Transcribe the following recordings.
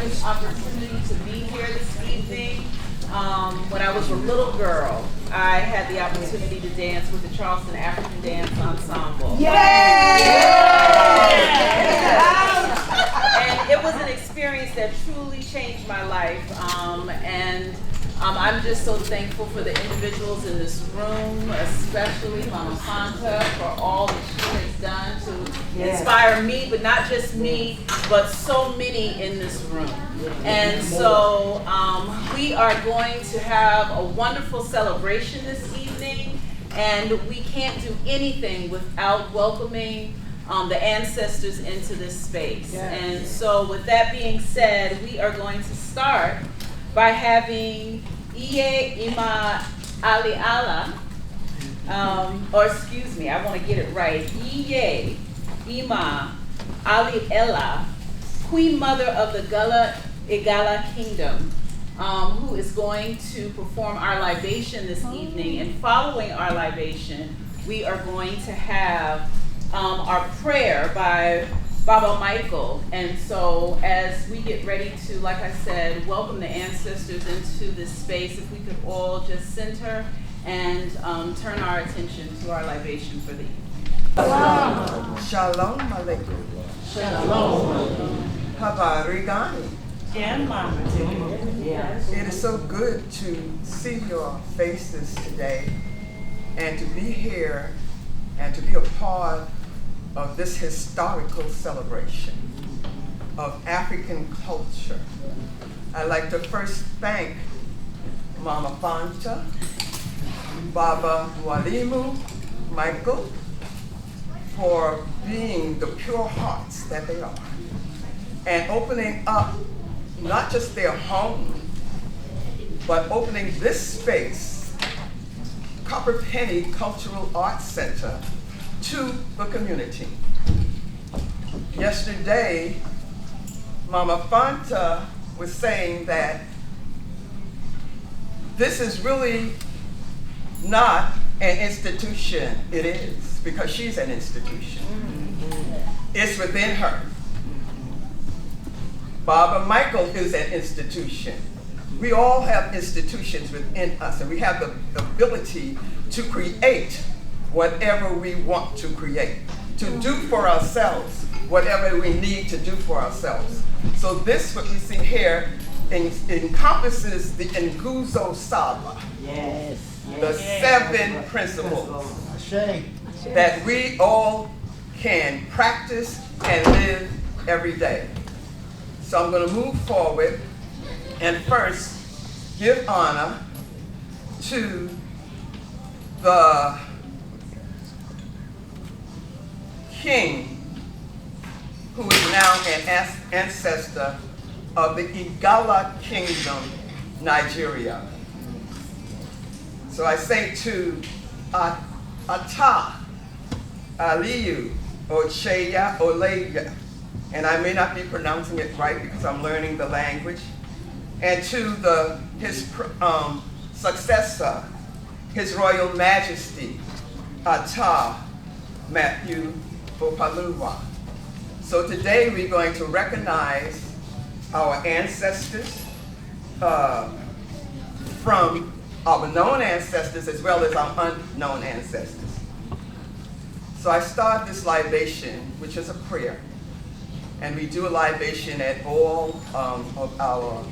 this opportunity to be here this evening. When I was a little girl, I had the opportunity to dance with the Charleston African Dance Ensemble. And it was an experience that truly changed my life. I'm just so thankful for the individuals in this room, especially Mama Fanta, for all that she has done to inspire me, but not just me, but so many in this room. And so we are going to have a wonderful celebration this evening, and we can't do anything without welcoming the ancestors into this space. And so with that being said, we are going to start by having Iye Ima Ali Allah, or excuse me, I want to get it right. Iye Ima Ali Ella, Queen Mother of the Igala Kingdom, who is going to perform our libation this evening. And following our libation, we are going to have our prayer by Baba Michael. And so as we get ready to, like I said, welcome the ancestors into this space, if we could all just center and turn our attention to our libation for the evening. Shalom Alaikum. Shalom. Habarigani. Yes. It is so good to see your faces today and to be here and to be a part of this historical celebration of African culture. I'd like to first thank Mama Fanta, Baba Mwalimu, Michael, for being the pure hearts that they are, and opening up not just their home, but opening this space, Copper Penny Cultural Arts Center, to the community. Yesterday, Mama Fanta was saying that this is really not an institution. It is, because she's an institution. It's within her. Baba Michael is an institution. We all have institutions within us, and we have the ability to create whatever we want to create, to do for ourselves whatever we need to do for ourselves. So this, what we see here, encompasses the Nguzo Saba, the 7 principles that we all can practice and live every day. So I'm going to move forward and first give honor to the king, who is now an ancestor of the Igala Kingdom, Nigeria. So I say to Ata Aliyu Ocheya Oleya, and I may not be pronouncing it right because I'm learning the language, and to his successor, His Royal Majesty, Ata Matthew Opaluwa. So today we're going to recognize our ancestors, from our known ancestors as well as our unknown ancestors. So I start this libation, which is a prayer. And we do a libation at all of our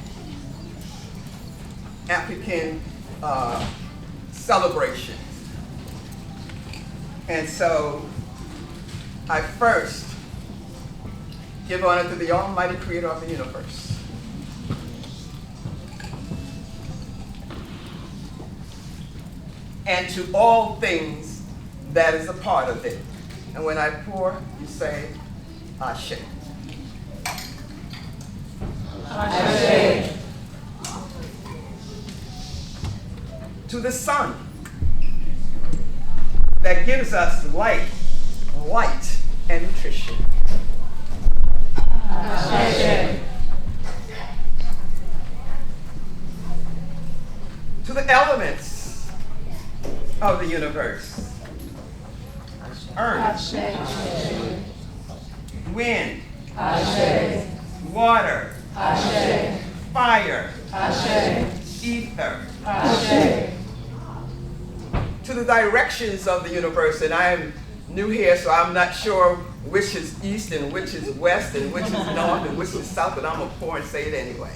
African celebrations. And so I first give honor to the Almighty Creator of the universe. And to all things that is a part of it. And when I pour, you say, Ashe. Ashe. To the sun that gives us light, and nutrition. Ashe. To the elements of the universe. Earth, Ashe. wind, Ashe. water, Ashe. fire, Ashe. ether, Ashe. to the directions of the universe. And I am new here, so I'm not sure which is east and which is west and which is north and which is south, but I'm going to pour and say it anyway.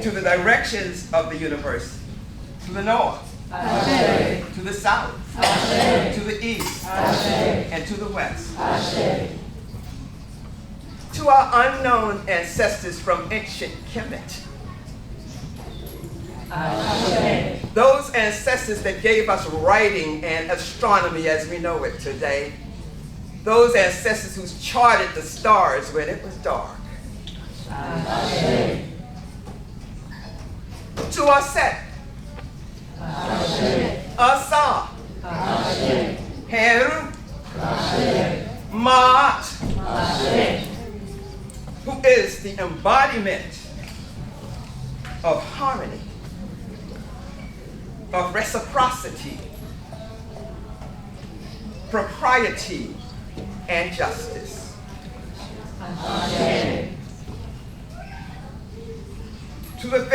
To the directions of the universe. To the north. Ashe. To the south. Ashe. To the east. Ashe. And to the west. Ashe. To our unknown ancestors from ancient Kemet. Ashe. Those ancestors that gave us writing and astronomy as we know it today. Those ancestors who charted the stars when it was dark. Ashe. To our set. Ashe. Asa. Ashe. Heru. Ashe. Maat. Ashe. Who is the embodiment of harmony, of reciprocity, propriety, and justice. Ashe. To the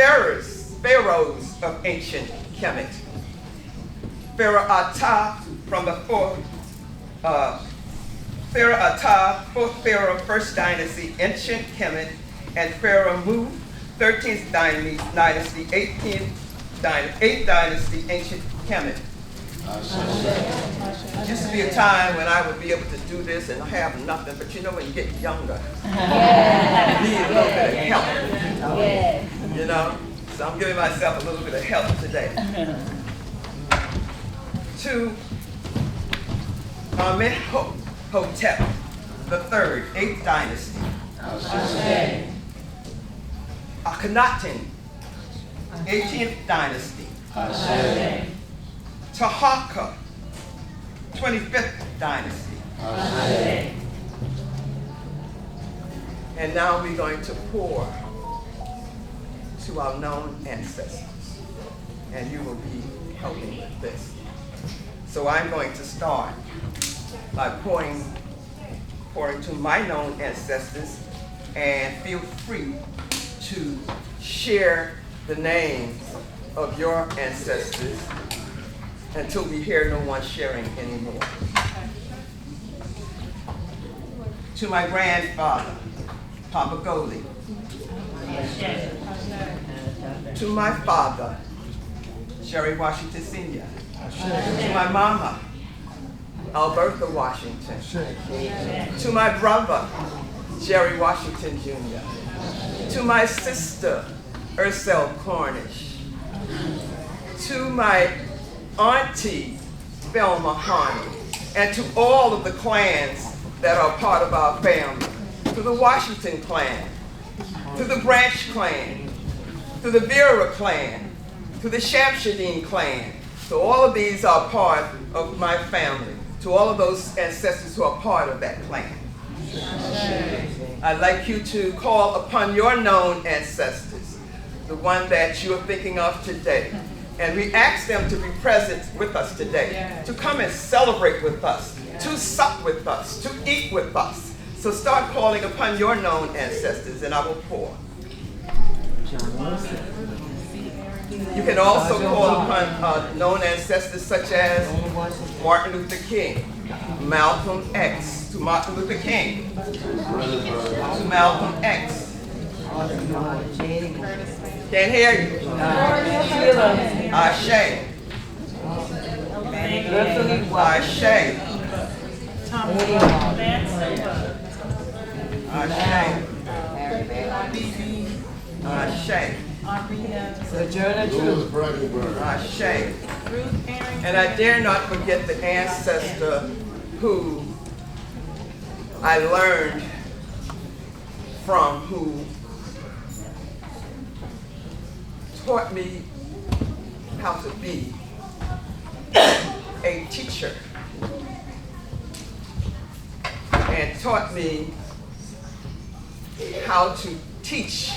pharaohs of ancient Kemet. Pharaoh Ata from the fourth Pharaoh, first dynasty, ancient Kemet, and Pharaoh Mu, 13th dynasty, 8th dynasty, ancient Kemet. It used to be a time when I would be able to do this and have nothing, but you know when you get younger, you need a little bit of help. You know? So I'm giving myself a little bit of help today. To Amenhotep the third, 8th dynasty. Ashe. Akhenaten, 18th dynasty. Ashe. Taharqa, 25th dynasty. Ashe. And now we're going to pour to our known ancestors. And you will be helping with this. So I'm going to start by pouring to my known ancestors, and feel free to share the names of your ancestors until we hear no one sharing anymore. To my grandfather, Papa Goli. To my father, Sherry Washington Sr. To my mama, Albertha Washington. To my brother, Jerry Washington Jr. To my sister, Ursel Cornish. To my auntie, Velma Harney. And to all of the clans that are part of our family. To the Washington clan, to the Branch clan, to the Vera clan, to the Shamsuddin clan. So all of these are part of my family. To all of those ancestors who are part of that clan. I'd like you to call upon your known ancestors, the one that you are thinking of today. And we ask them to be present with us today, to come and celebrate with us, to sup with us, to eat with us. So start calling upon your known ancestors, and I will pour. You can also call upon known ancestors such as Martin Luther King, Malcolm X, to Martin Luther King, to Malcolm X. Can't hear you. Ashe. Ashe. Ashe. Ashe. Sojourner Truth. Ashe. And I dare not forget the ancestor who I learned from, who taught me how to be a teacher and taught me how to teach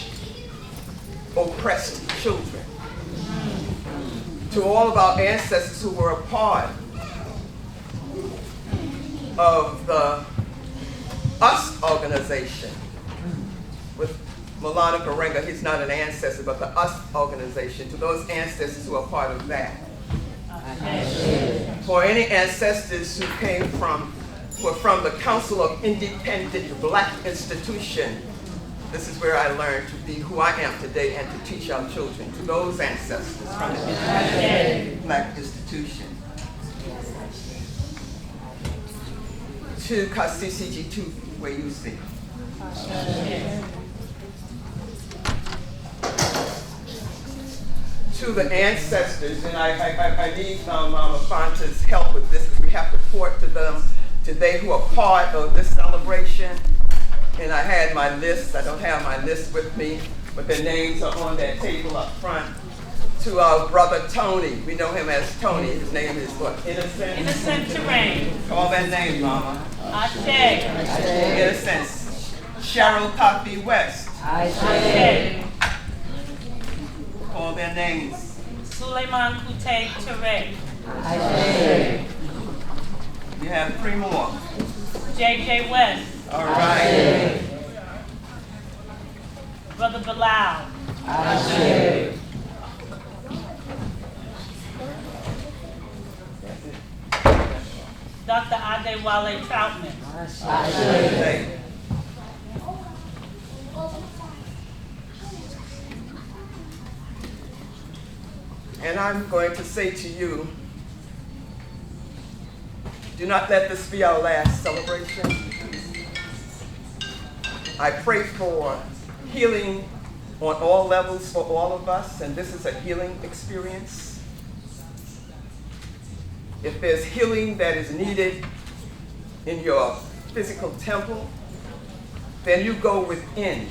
oppressed children. To all of our ancestors who were a part of the US organization with Milana Karenga, he's not an ancestor, but the US organization, to those ancestors who are part of that. For any ancestors who were from the Council of Independent Black Institution, this is where I learned to be who I am today and to teach our children. To those ancestors from the Independent Black Institution. To CCG2, where you see. To the ancestors, and I need Mama Fanta's help with this, because we have to report to them today who are part of this celebration. And I had my list. I don't have my list with me, but their names are on that table up front. To our brother Tony, we know him as Tony. His name is what? Innocent? Innocent Terrain. Call that name, Mama. Ashe. Innocence. Cheryl Coffey West. Ashe. Call their names. Suleiman Kute Terrain. Ashe. You have 3 more. JJ West. All right. Brother Bilal. Ashe. Dr. Adewale Troutman. Ashe. And I'm going to say to you, do not let this be our last celebration. I pray for healing on all levels for all of us, and this is a healing experience. If there's healing that is needed in your physical temple, then you go within,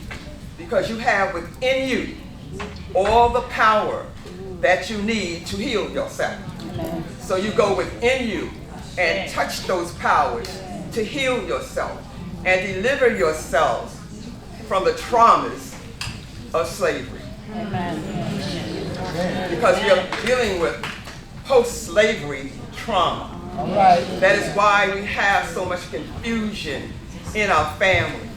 because you have within you all the power that you need to heal yourself. So you go within you and touch those powers to heal yourself and deliver yourselves from the traumas of slavery. Because you're dealing with post-slavery trauma. That is why we have so much confusion in our family.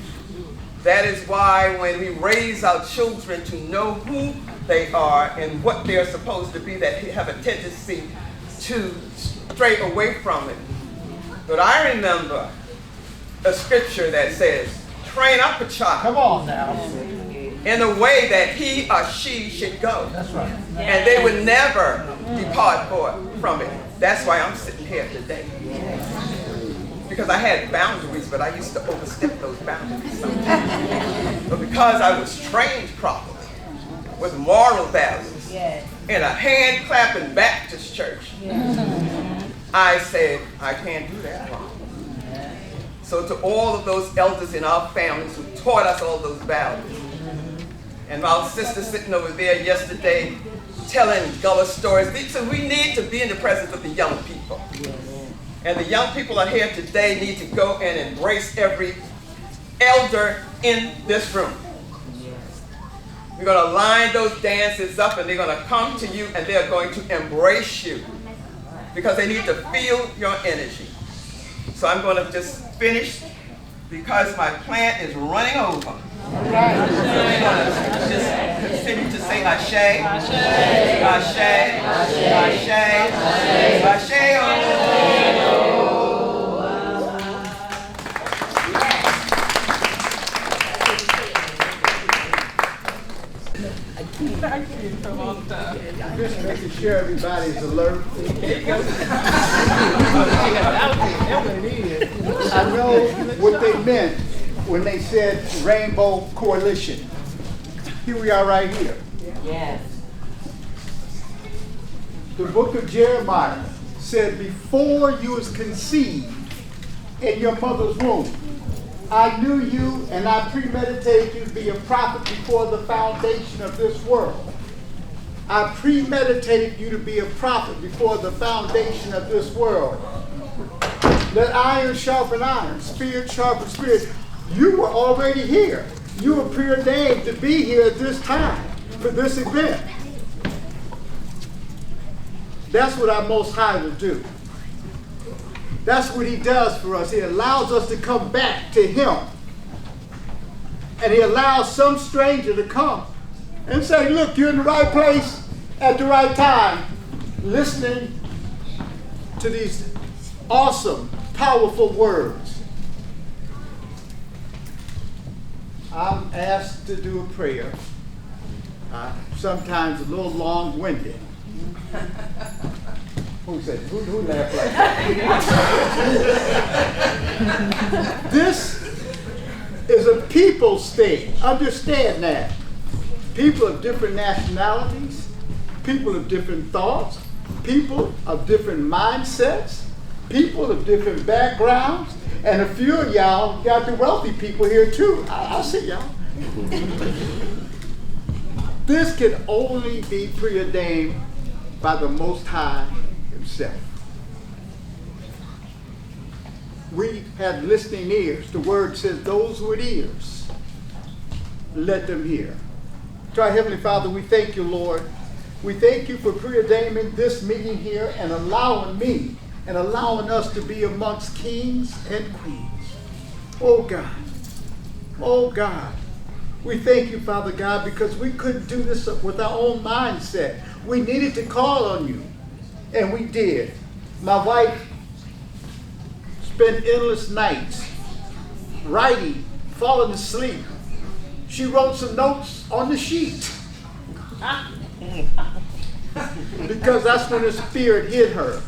That is why when we raise our children to know who they are and what they're supposed to be, that we have a tendency to stray away from it. But I remember a scripture that says, train up a child. Come on now. In the way that he or she should go. That's right. And they would never depart from it. That's why I'm sitting here today. Because I had boundaries, but I used to overstep those boundaries sometimes. But because I was trained properly, with moral values, in a hand-clapping Baptist church, I said, I can't do that wrong. So to all of those elders in our families who taught us all those values, and my sister sitting over there yesterday telling Gullah stories, so we need to be in the presence of the young people. And the young people are here today need to go and embrace every elder in this room. We're going to line those dances up and they're going to come to you and they're going to embrace you because they need to feel your energy. So I'm going to just finish because my plant is running over. So we're going to just continue to say Ashe, Ashe, Ashe, Ashe, Ashe, Just making sure everybody's alert. I know what they meant when they said Rainbow Coalition. Here we are right here. Yes. The book of Jeremiah said, before you was conceived in your mother's womb, I knew you and I premeditated you to be a prophet before the foundation of this world. I premeditated you to be a prophet before the foundation of this world. Let iron sharpen iron, spirit sharpen spirit. You were already here. You were preordained to be here at this time for this event. That's what our Most High will do. That's what he does for us. He allows us to come back to him. And he allows some stranger to come and say, look, you're in the right place at the right time, listening to these awesome, powerful words. I'm asked to do a prayer, sometimes a little long-winded. Who said? Who laughed like that? This is a people's thing. Understand that. People of different nationalities, people of different thoughts, people of different mindsets, people of different backgrounds, and a few of y'all got the wealthy people here too. I see y'all. This can only be preordained by the Most High himself. We have listening ears. The word says those with ears, let them hear. To our Heavenly Father, we thank you, Lord. We thank you for preordaining this meeting here and allowing me and allowing us to be amongst kings and queens. Oh God, oh God, we thank you, Father God, because we couldn't do this with our own mindset. We needed to call on you, and we did. My wife spent endless nights writing, falling asleep. She wrote some notes on the sheet because that's when the Spirit hit her.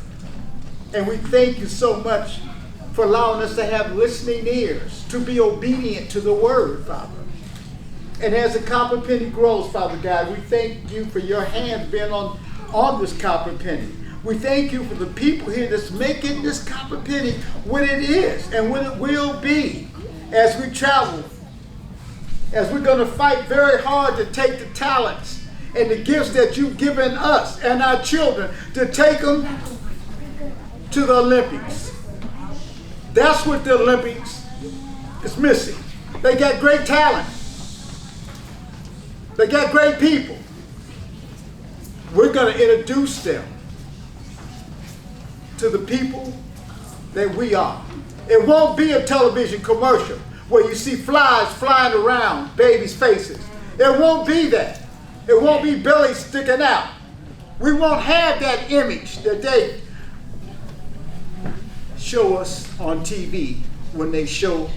And we thank you so much for allowing us to have listening ears, to be obedient to the word, Father. And as the copper penny grows, Father God, we thank you for your hand being on this copper penny. We thank you for the people here that's making this copper penny what it is and what it will be as we travel. As we're going to fight very hard to take the talents and the gifts that you've given us and our children to take them to the Olympics. That's what the Olympics is missing. They got great talent. They got great people. We're going to introduce them to the people that we are. It won't be a television commercial where you see flies flying around babies' faces. It won't be that. It won't be belly sticking out. We won't have that image that they show us on TV. When they show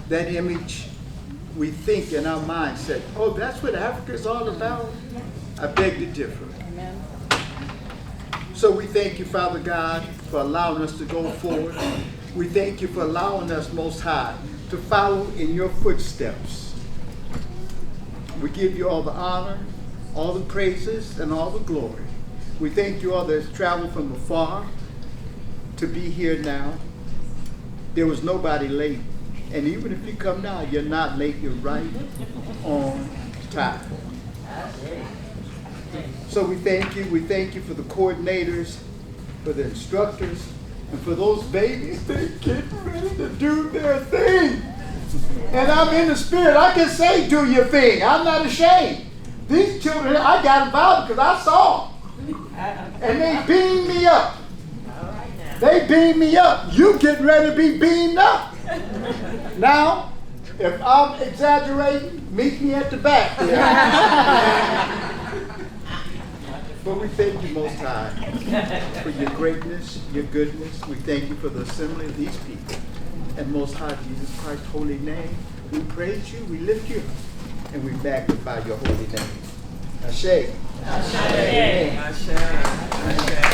that image, we think in our mindset, oh, that's what Africa is all about? I beg to differ. Amen. So we thank you, Father God, for allowing us to go forward. We thank you for allowing us, Most High, to follow in your footsteps. We give you all the honor, all the praises, and all the glory. We thank you all that has traveled from afar to be here now. There was nobody late. And even if you come now, you're not late, you're right on time. So we thank you. We thank you for the coordinators, for the instructors, and for those babies that are getting ready to do their thing. And I'm in the spirit. I can say, do your thing. I'm not ashamed. These children, I got involved because I saw them. And they beamed me up. They beamed me up. You getting ready to be beamed up. Now, if I'm exaggerating, meet me at the back there. But we thank you, Most High, for your greatness, your goodness. We thank you for the assembly of these people. And Most High, Jesus Christ's holy name, we praise you, we lift you, and we magnify your holy name. Ashe. Ashe. Ashe. Ashe.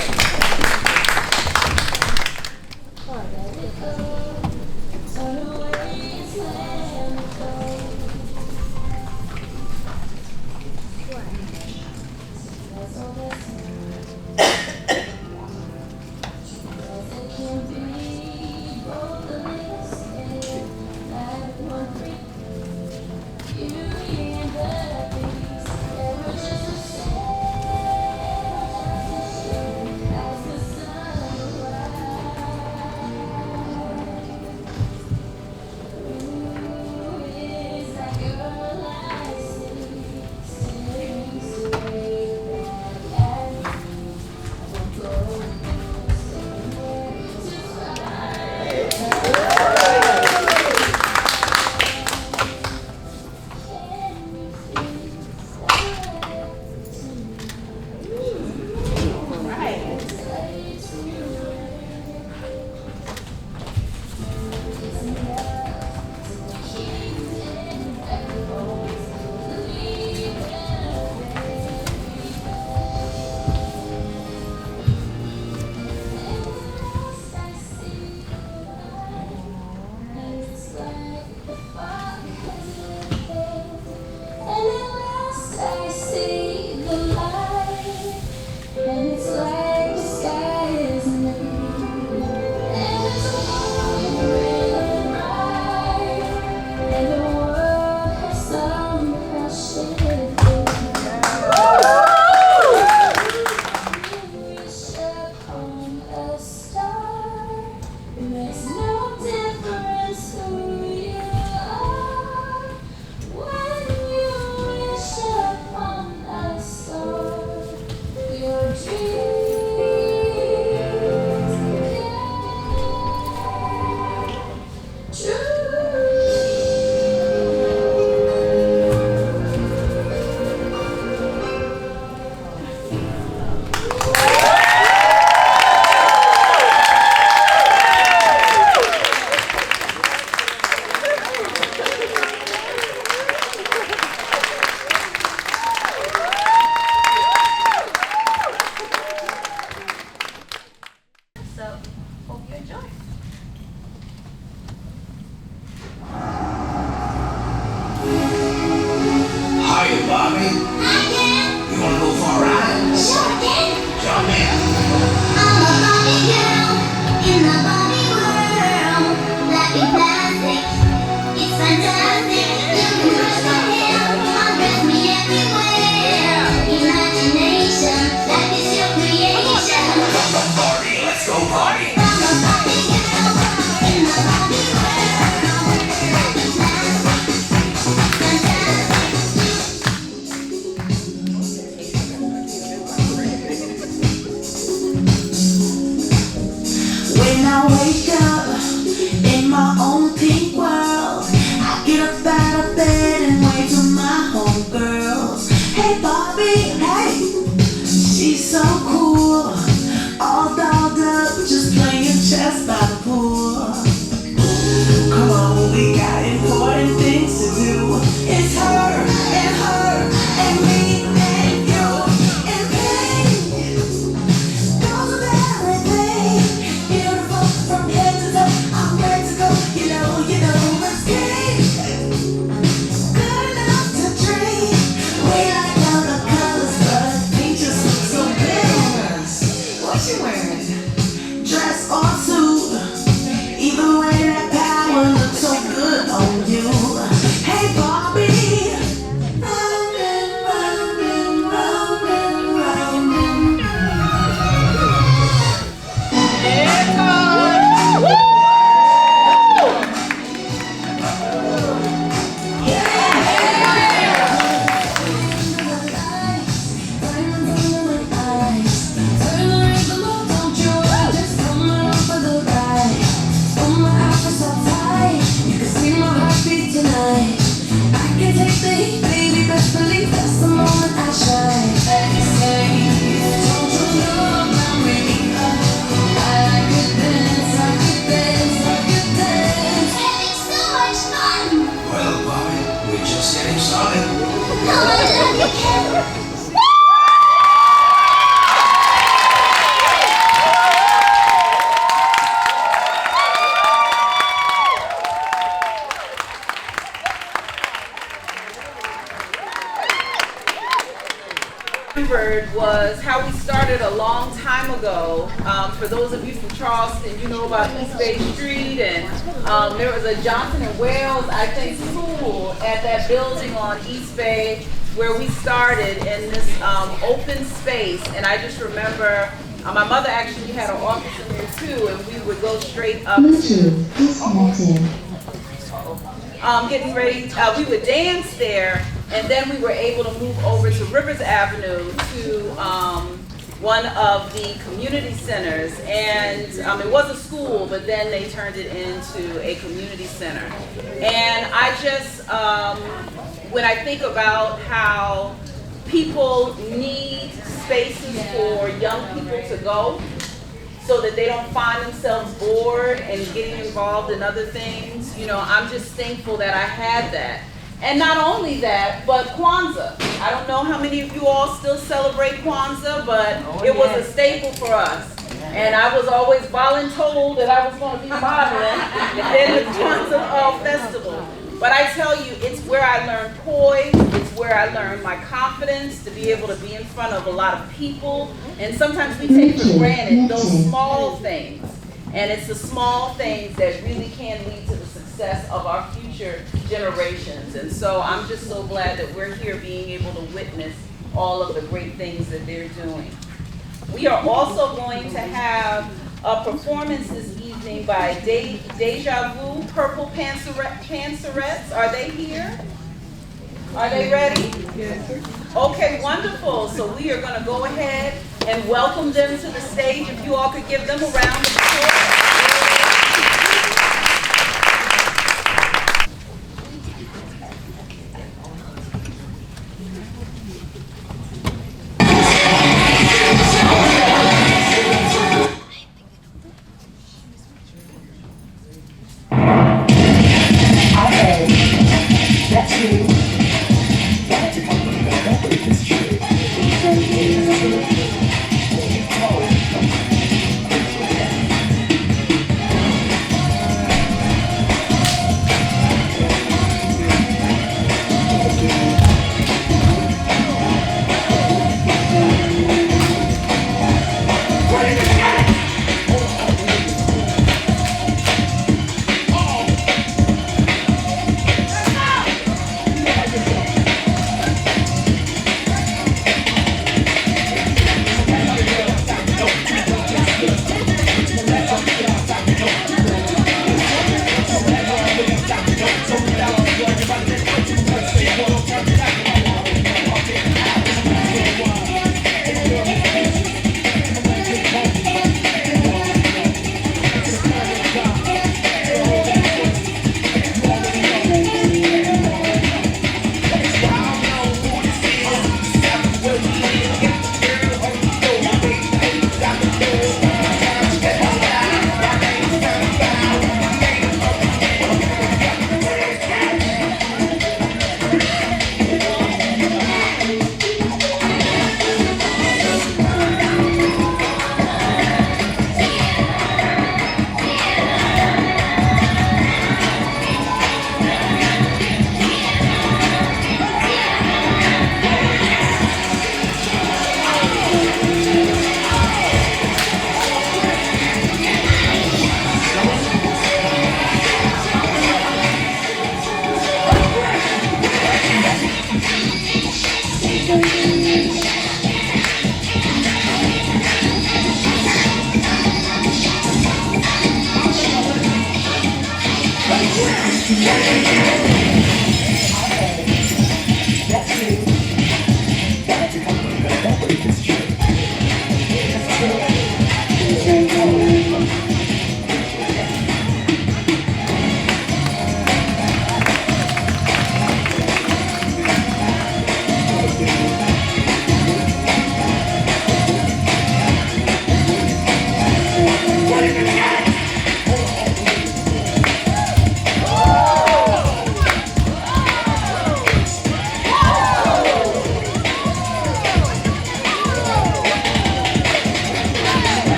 Bobby? I can. You wanna go for a ride? Sure can. Jump in. I'm a Barbie girl in the Barbie world. Life is plastic, it's fantastic. You can brush my hair, undress me everywhere. Imagination, life is your creation. Come on, Barbie, let's go party. I'm a Barbie girl in the Barbie world. Life is plastic, when I wake up in my own pink world, I get up out of bed and wave to my homegirls. Hey Bobby, hey, she's so cool, all dolled up, just playing chess by the pool. Come on, we got important things to do. It's her and me and you and pink. Goes with everything, beautiful from head to toe. I'm ready to go, you know, let's get good enough to dream. We like all the colors, but pink just looks so big. What you wearing? Dress or suit? Either way, that power looks so good on you. Hey Bobby, round and round and round and round and well, Bobby, we're just getting started. Remembered was how we started a long time ago. For those of you from Charleston, you know about East Bay Street, and there was a Johnson and Wales, I think, school at that building on East Bay where we started in this open space. And I just remember my mother actually had an office in there too, and we would go straight up to getting ready. We would dance there, and then we were able to move over to Rivers Avenue to one of the community centers, and it was a school, but then they turned it into a community center. And I just, when I think about how people need spaces for young people to go, so that they don't find themselves bored and getting involved in other things. You know, I'm just thankful that I had that. And not only that, but Kwanzaa. I don't know how many of you all still celebrate Kwanzaa, but it was a staple for us. And I was always voluntold that I was going to be modeling in the Kwanzaa festival. But I tell you, it's where I learned poise, it's where I learned my confidence to be able to be in front of a lot of people. And sometimes we take for granted those small things. And it's the small things that really can lead to the success of our future generations. And so I'm just so glad that we're here being able to witness all of the great things that they're doing. We are also going to have a performance this evening by Deja Vu, Purple Panserettes. Are they here? Are they ready? Yes, sir. Okay, wonderful. So we are going to go ahead and welcome them to the stage. If you all could give them a round of applause.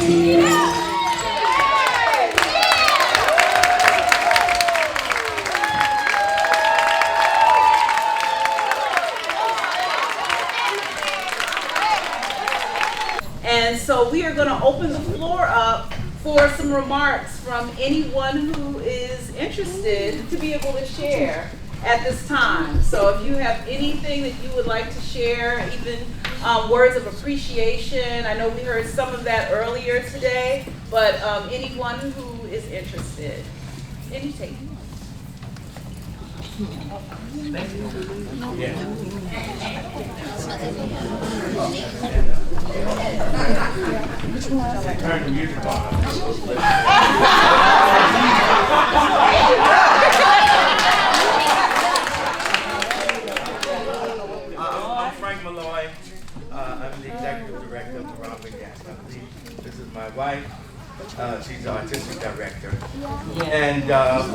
And so we are going to open the floor up for some remarks from anyone who is interested to be able to share at this time. So if you have anything that you would like to share, even words of appreciation. I know we heard some of that earlier today, but anyone who is interested. Any take. Turn the music on. I'm Frank Malloy. I'm the executive director of the Robert Gas Company. This is my wife. She's the artistic director. And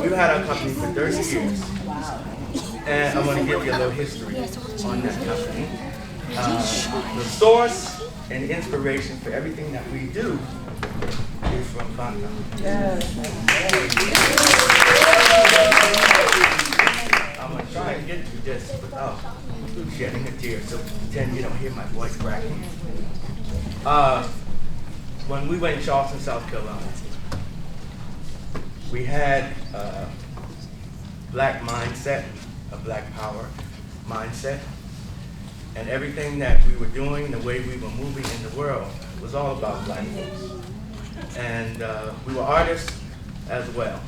we've had our company for 30 years. And I'm going to give you a little history on that company. The source and inspiration for everything that we do is from Fanta. I'm going to try and get through this without shedding a tear, so pretend you don't hear my voice cracking. When we went to Charleston, South Carolina, we had a black mindset, a black power mindset, and everything that we were doing, the way we were moving in the world, was all about black folks. And we were artists as well.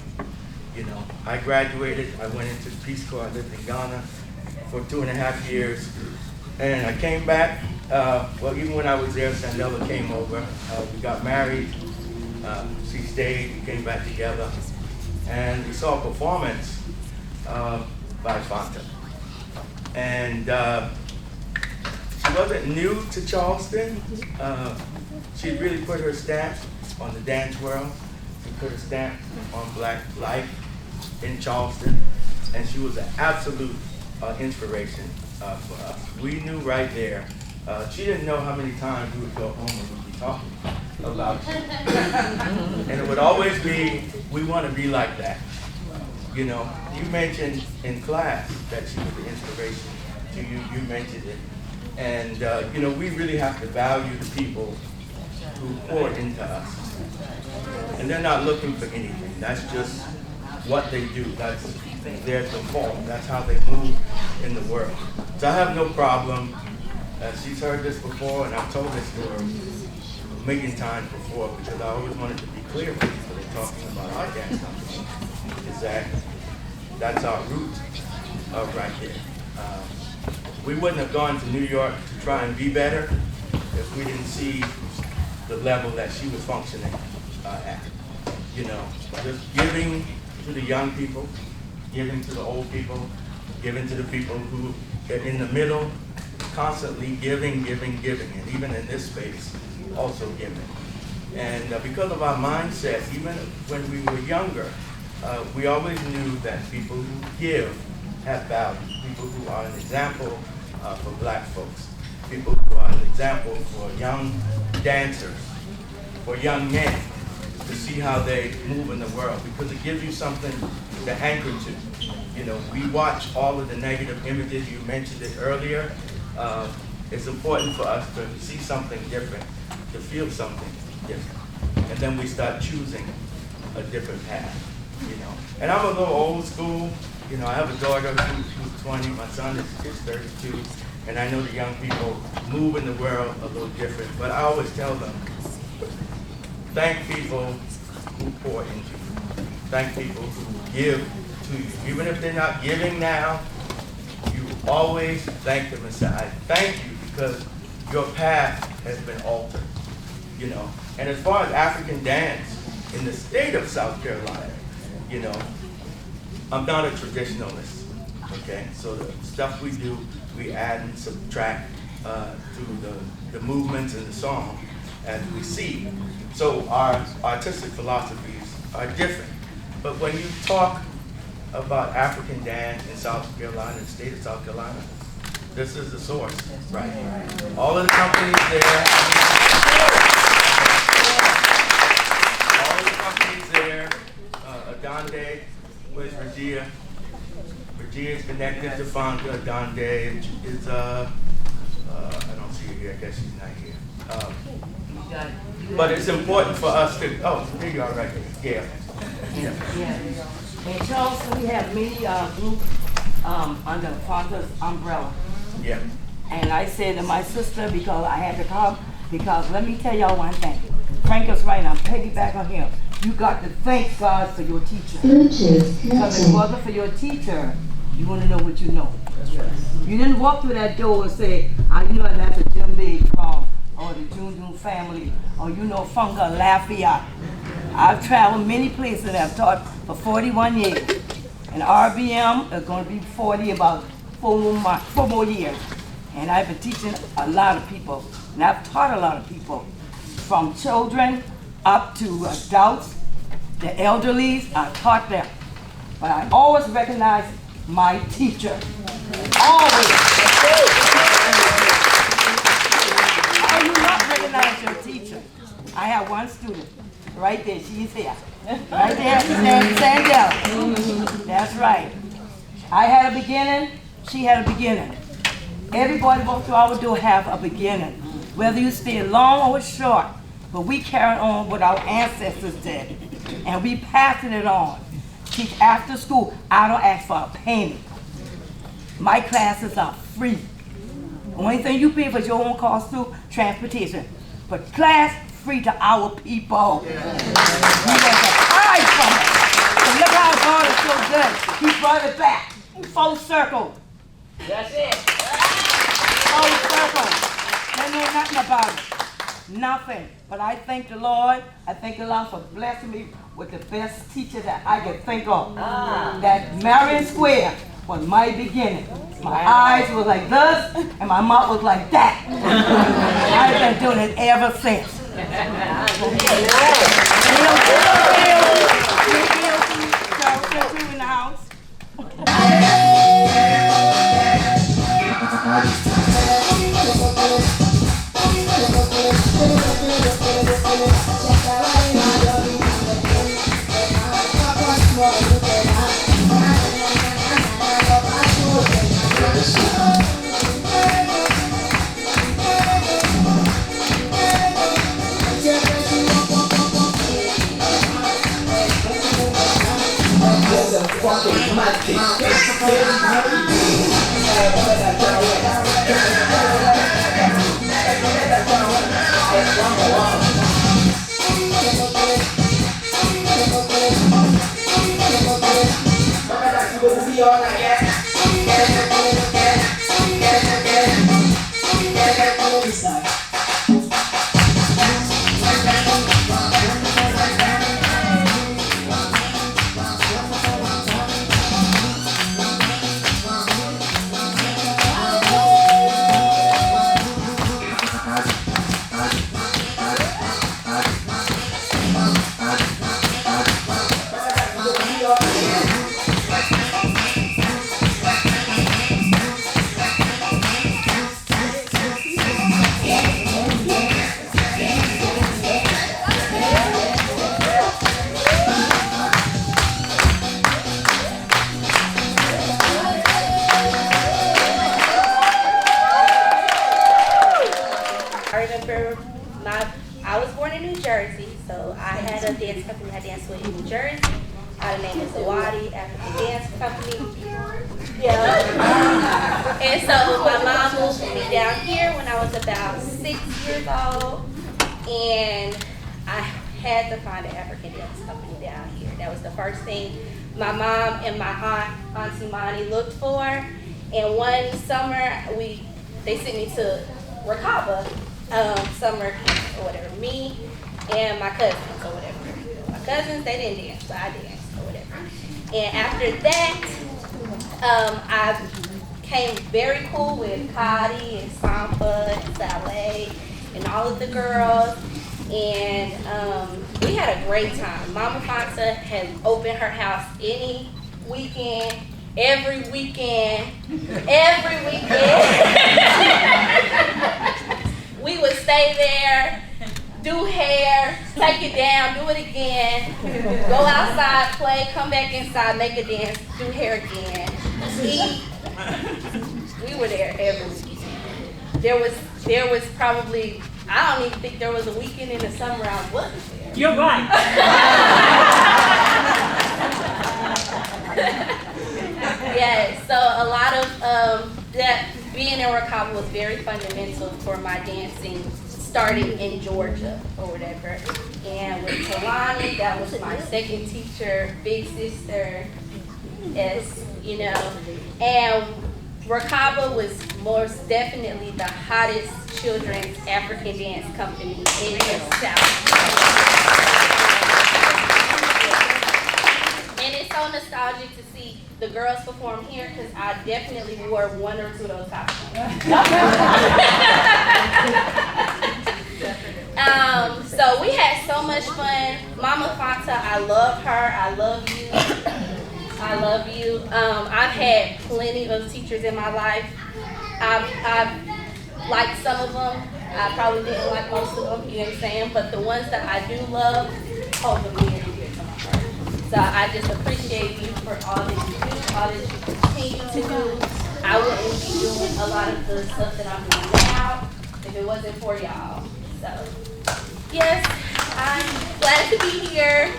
You know, I graduated, I went into the Peace Corps, I lived in Ghana for 2.5 years, and I came back. Well, even when I was there, Sandela came over. We got married. She stayed. We came back together, and we saw a performance by Fanta. And she wasn't new to Charleston. She really put her stamp on the dance world. She put her stamp on black life in Charleston, and she was an absolute inspiration for us. We knew right there. She didn't know how many times we would go home and we'd be talking about you. And it would always be, we want to be like that. You know, you mentioned in class that she was the inspiration to you. You mentioned it. And, you know, we really have to value the people who pour into us. And they're not looking for anything. That's just what they do. That's their default. That's how they move in the world. So I have no problem. She's heard this before, and I've told this to her a million times before, because I always wanted to be clear when people are talking about our dance company, is that that's our root right there. We wouldn't have gone to New York to try and be better if we didn't see the level that she was functioning at. You know, just giving to the young people, giving to the old people, giving to the people who are in the middle, constantly giving, and even in this space, also giving. And because of our mindset, even when we were younger, we always knew that people who give have value, people who are an example for black folks, people who are an example for young dancers, for young men, to see how they move in the world, because it gives you something to anchor to. You know, we watch all of the negative images, you mentioned it earlier. It's important for us to see something different, to feel something different. And then we start choosing a different path, you know. And I'm a little old school. You know, I have a daughter who's 20, my son is 32, and I know the young people move in the world a little different, but I always tell them, thank people who pour into you. Thank people who give to you. Even if they're not giving now, you always thank them and say, I thank you because your path has been altered, you know. And as far as African dance in the state of South Carolina, you know, I'm not a traditionalist, okay? So the stuff we do, we add and subtract to the movements and the song as we see. So our artistic philosophies are different. But when you talk about African dance in South Carolina, the state of South Carolina, this is the source, right? All of the companies there. Donde. Where's Regia? Regia is connected to Fonda. Donde is, I don't see her here. I guess she's not here. But it's important for us to, oh, here you are right here. Yeah. In Charleston, we have many groups under Fonda's umbrella. Yeah. And I said to my sister, because I had to come, because let me tell y'all one thing. Frank is right, I'm piggyback on him. You got to thank God for your teacher. Because if it wasn't for your teacher, you want to know what you know. You didn't walk through that door and say, you know that's a Jim Big from, or the June June family, or you know Funga Lafayette. I've traveled many places and I've taught for 41 years. And RBM is going to be 40 about 4 more years. And I've been teaching a lot of people. And I've taught a lot of people, from children up to adults, the elderlies. I've taught them. But I always recognize my teacher. Always. How do you not recognize your teacher? I have one student right there. She's here. Right there, Sandell. That's right. I had a beginning. She had a beginning. Everybody walked through our door have a beginning. Whether you stay long or short, but we carry on what our ancestors did. And we passing it on. Teach after school. I don't ask for a penny. My classes are free. Only thing you pay for is your own cost through transportation. But class free to our people. We get a prize from it. And look how God is so good. He brought it back. Full circle. That's it. Full circle. They know nothing about it. Nothing. But I thank the Lord. I thank the Lord for blessing me with the best teacher that I could think of. That Marion Square was my beginning. My eyes were like this, and my mouth was like that. I've been doing it ever since. In the house. I was born in New Jersey, so I had a dance company I danced with in New Jersey. The name is Zawadi, African Dance Company. Yeah. And so my mom moved me down here when I was about 6 years old, and I had to find an African dance company down here. That was the first thing my mom and my Auntie Monty looked for. And one summer, they sent me to Rakaba summer camp or whatever. Me and my cousins or whatever. My cousins, they didn't dance, but I danced or whatever. And after that, I became very cool with Kadi and Sampa and Saleh and all of the girls. And we had a great time. Mama Fonta had opened her house any weekend, every weekend. We would stay there do hair, take it down, do it again, go outside, play, come back inside, make a dance, do hair again, eat. We were there every week. There was probably, I don't even think there was a weekend in the summer I wasn't there. You're right. Yes, so a lot of that being in Recital was very fundamental for my dancing, starting in Georgia or whatever. And with Kalani, that was my second teacher, big sister, as you know. And Recital was most definitely the hottest children's African dance company in the South. And it's so nostalgic to see the girls perform here because I definitely wore one or two of those costumes. So we had so much fun. Mama Fanta, I love her. I love you. I love you. I've had plenty of teachers in my life. I've liked some of them. I probably didn't like most of them, you know what I'm saying? But the ones that I do love, hold them near and dear to my heart. So I just appreciate you for all that you do, all that you continue to do. I wouldn't be doing a lot of the stuff that I'm doing now if it wasn't for y'all. So, yes, I'm glad to be here,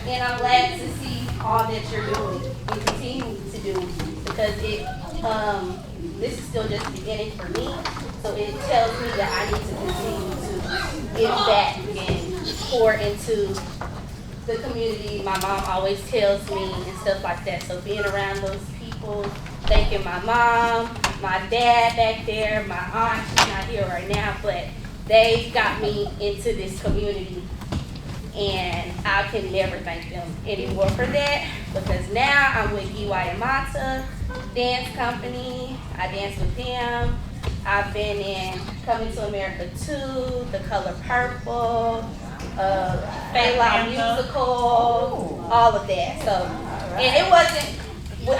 and I'm glad to see all that you're doing and continue to do, because this is still just the beginning for me. So it tells me that I need to continue to give back and pour into the community. My mom always tells me and stuff like that. So being around those people, thanking my mom, my dad back there, my aunt, she's not here right now, but they got me into this community, and I can never thank them anymore for that, because now I'm with Iwayamata Dance Company. I dance with them. I've been in Coming to America 2, The Color Purple, Fela Musical, all of that. So, and it wasn't,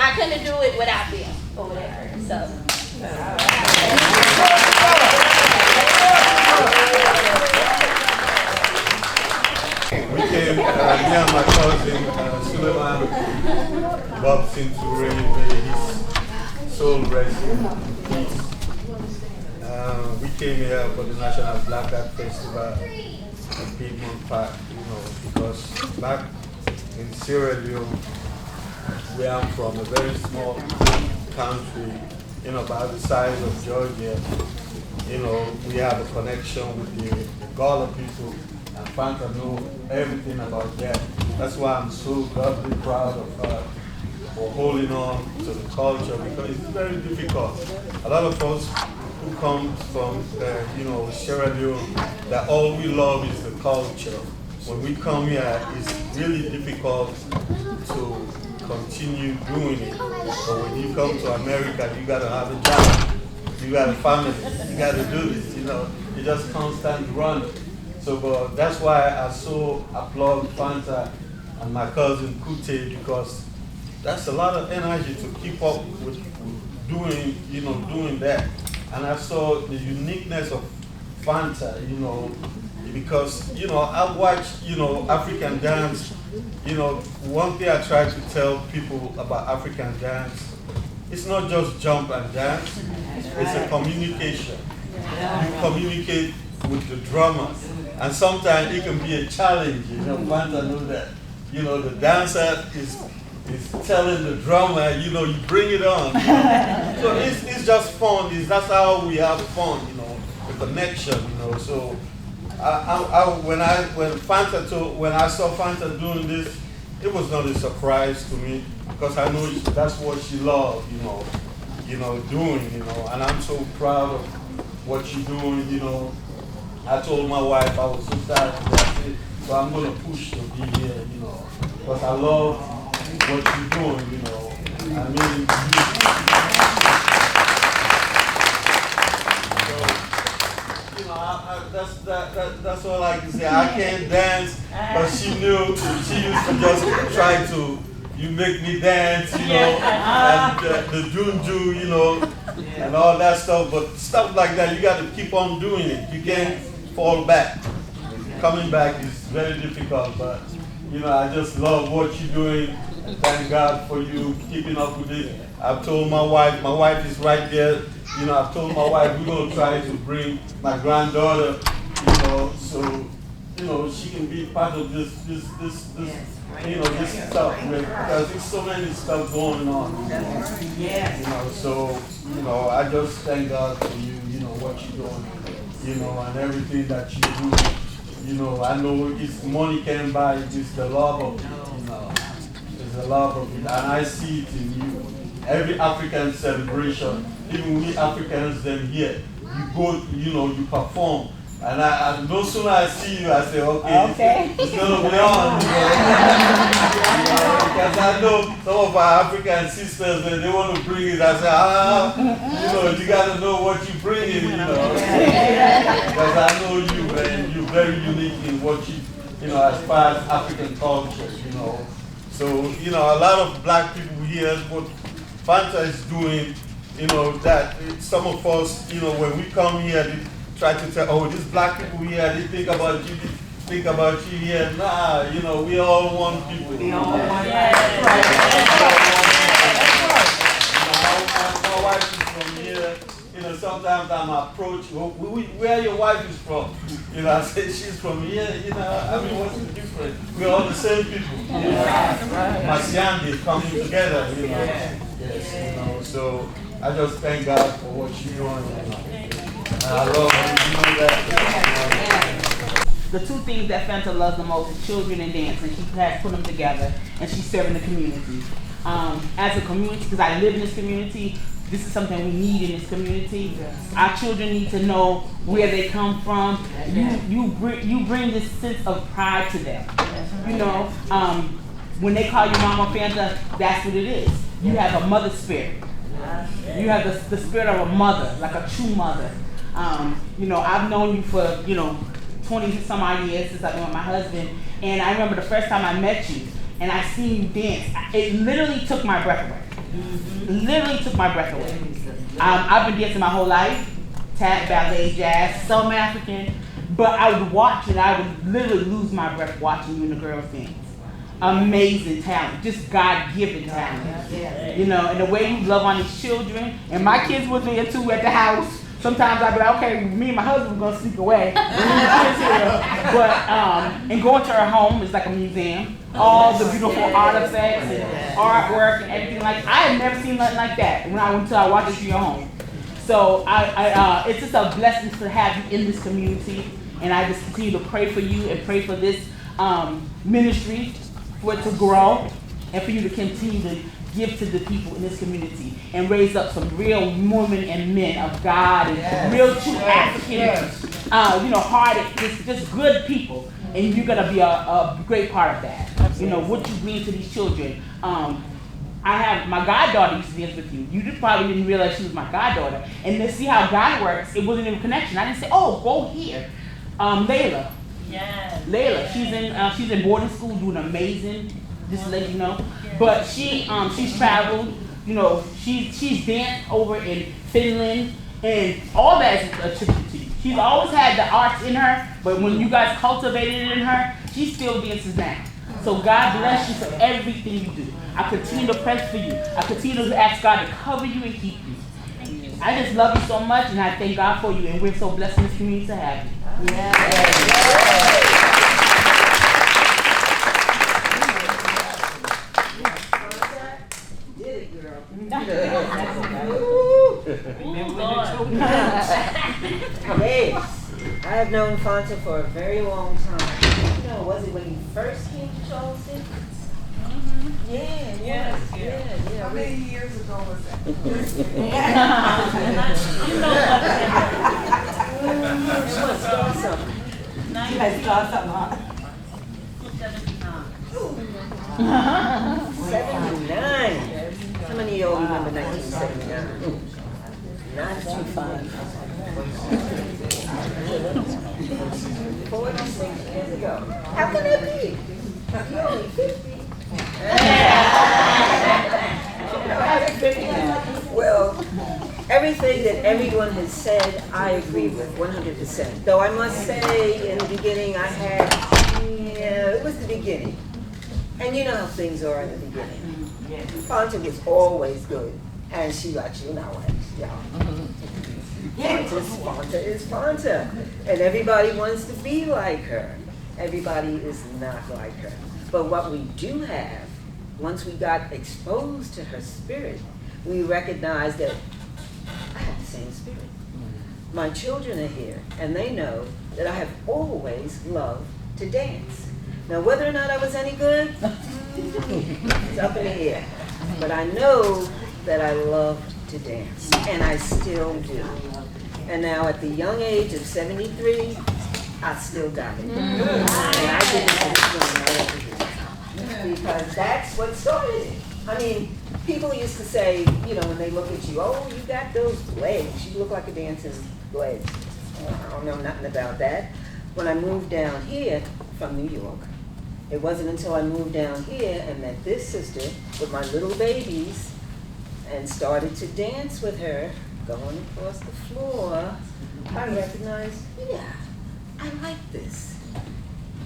I couldn't do it without them or whatever. So. We came, me and my cousin Suleiman Bob Centurion, his soul rest in peace. We came here for the National Black Art Festival in Piedmont Park, because back in Sierra Leone, where I'm from, a very small country, about the size of Georgia, we have a connection with the Gala people, and Fanta know everything about that. That's why I'm so godly proud of her for holding on to the culture, because it's very difficult. A lot of us who come from, Sierra Leone, that all we love is the culture. When we come here, it's really difficult to continue doing it. But when you come to America, you gotta have a job, you got a family, you gotta do this, you just constant running. So, but that's why I so applaud Fanta and my cousin Kute, because that's a lot of energy to keep up with doing that. And I saw the uniqueness of Fanta, because, I watch, African dance. One thing I try to tell people about African dance, it's not just jump and dance, it's a communication. You communicate with the drummer, and sometimes it can be a challenge, Fanta knows that. The dancer is telling the drummer, you bring it on. So it's just fun. That's how we have fun, the connection, So when I saw Fanta doing this, it was not a surprise to me, because I know that's what she loved, doing, and I'm so proud of what she's doing, I told my wife I was so tired of that, so I'm gonna push to be here, because I love what you're doing, I mean, that's all I can say. I can't dance, but she knew. She used to just try to, you make me dance, and the junju, and all that stuff. But stuff like that, you got to keep on doing it. You can't fall back. coming back is very difficult, but you know, I just love what you're doing, and thank God for you keeping up with it. I've told my wife is right there, you know, I've told my wife we're going to try to bring my granddaughter, you know, so, you know, she can be part of this you know, this stuff, because there's so many stuff going on, you know, so, you know, I just thank God for you, you know, what you're doing, you know, and everything that you do. You know, I know it's money can't buy it, it's the love of it, you know. It's the love of it, and I see it in you. Every African celebration, even we Africans them here, you go, you know, you perform. And I no sooner I see you, I say, okay. It's gonna be on. You know, because I know some of our African sisters, and they want to bring it. I say, you know, you gotta know what you bring in, you know. Because I know you, and you're very unique in what you know, as far as African culture, you know. So, you know, a lot of black people here, what Fanta is doing, you know, that some of us, you know, when we come here, they try to tell, oh, these black people here, they think about you, here. Nah, you know, we all one people. We all one. My wife is from here. You know, sometimes I'm approached, where your wife is from? You know, I say she's from here. You know, I mean, what's the difference? We're all the same people. You know, Masiandi coming together. You know, yes, you know. So I just thank God for what you're doing. You know. I love you know that. The two things that Fanta loves the most is children and dance, and she has put them together, and she's serving the community. As a community, because I live in this community, this is something we need in this community. Our children need to know where they come from. You bring this sense of pride to them. You know, when they call you Mama Fanta, that's what it is. You have a mother spirit. You have the spirit of a mother, like a true mother. You know, I've known you for, you know, 20 some odd years since I've been with my husband, and I remember the first time I met you and I seen you dance, it literally took my breath away. Literally took my breath away. I've been dancing my whole life, tap, ballet, jazz, some African, but I would watch and I would literally lose my breath watching you and the girls dance. Amazing talent, just God-given talent. You know, and the way you love on these children, and my kids was there too at the house. Sometimes I'd be like, okay, me and my husband were gonna sneak away. But and going to her home is like a museum. All the beautiful artifacts and artwork and everything like. I had never seen nothing like that when I went to watch it to your home. So it's just a blessing to have you in this community, and I just continue to pray for you and pray for this ministry for it to grow and for you to continue to give to the people in this community and raise up some real women and men of God and real true Africans, you know, hearted, just good people. And you're gonna be a great part of that. You know, what you bring to these children. I have, my goddaughter used to dance with you. You just probably didn't realize she was my goddaughter. And to see how God works, it wasn't even a connection. I didn't say, oh, go here. Layla. Yes. Layla, she's in boarding school doing amazing, just to let you know. But she's traveled, you know, she's danced over in Finland, and all that is attributed to you. She's always had the arts in her, but when you guys cultivated it in her, she still dances now. So God bless you for everything you do. I continue to pray for you. I continue to ask God to cover you and keep you. I just love you so much, and I thank God for you, and we're so blessed in this community to have you. Yes, I have known Fanta for a very long time. You know, was it when he first came to Charleston? Yeah. How many years ago was that? You guys got something, huh? 79. How many of y'all remember 1979? Not too far. 46 years ago. How can that be? You're only 50. Well, Everything that everyone has said, I agree with 100%. Though I must say, in the beginning, it was the beginning. And you know how things are in the beginning. Fanta was always good, and she let you know it. Fanta is Fanta, and everybody wants to be like her. Everybody is not like her. But what we do have, once we got exposed to her spirit, we recognize that I have the same spirit. My children are here, and they know that I have always loved to dance. Now, whether or not I was any good, it's up in the air. But I know that I loved to dance, and I still do. And now, at the young age of 73, I still got it. And I did it because that's what started it. I mean, people used to say, you know, when they look at you, oh, you got those legs. You look like a dancer's legs. I don't know nothing about that. When I moved down here from New York, it wasn't until I moved down here and met this sister with my little babies and started to dance with her, going across the floor, I recognized, yeah, I like this.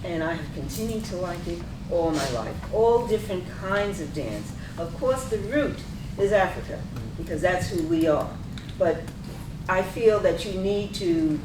And I have continued to like it all my life. All different kinds of dance. Of course, the root is Africa, because that's who we are. But I feel that you need to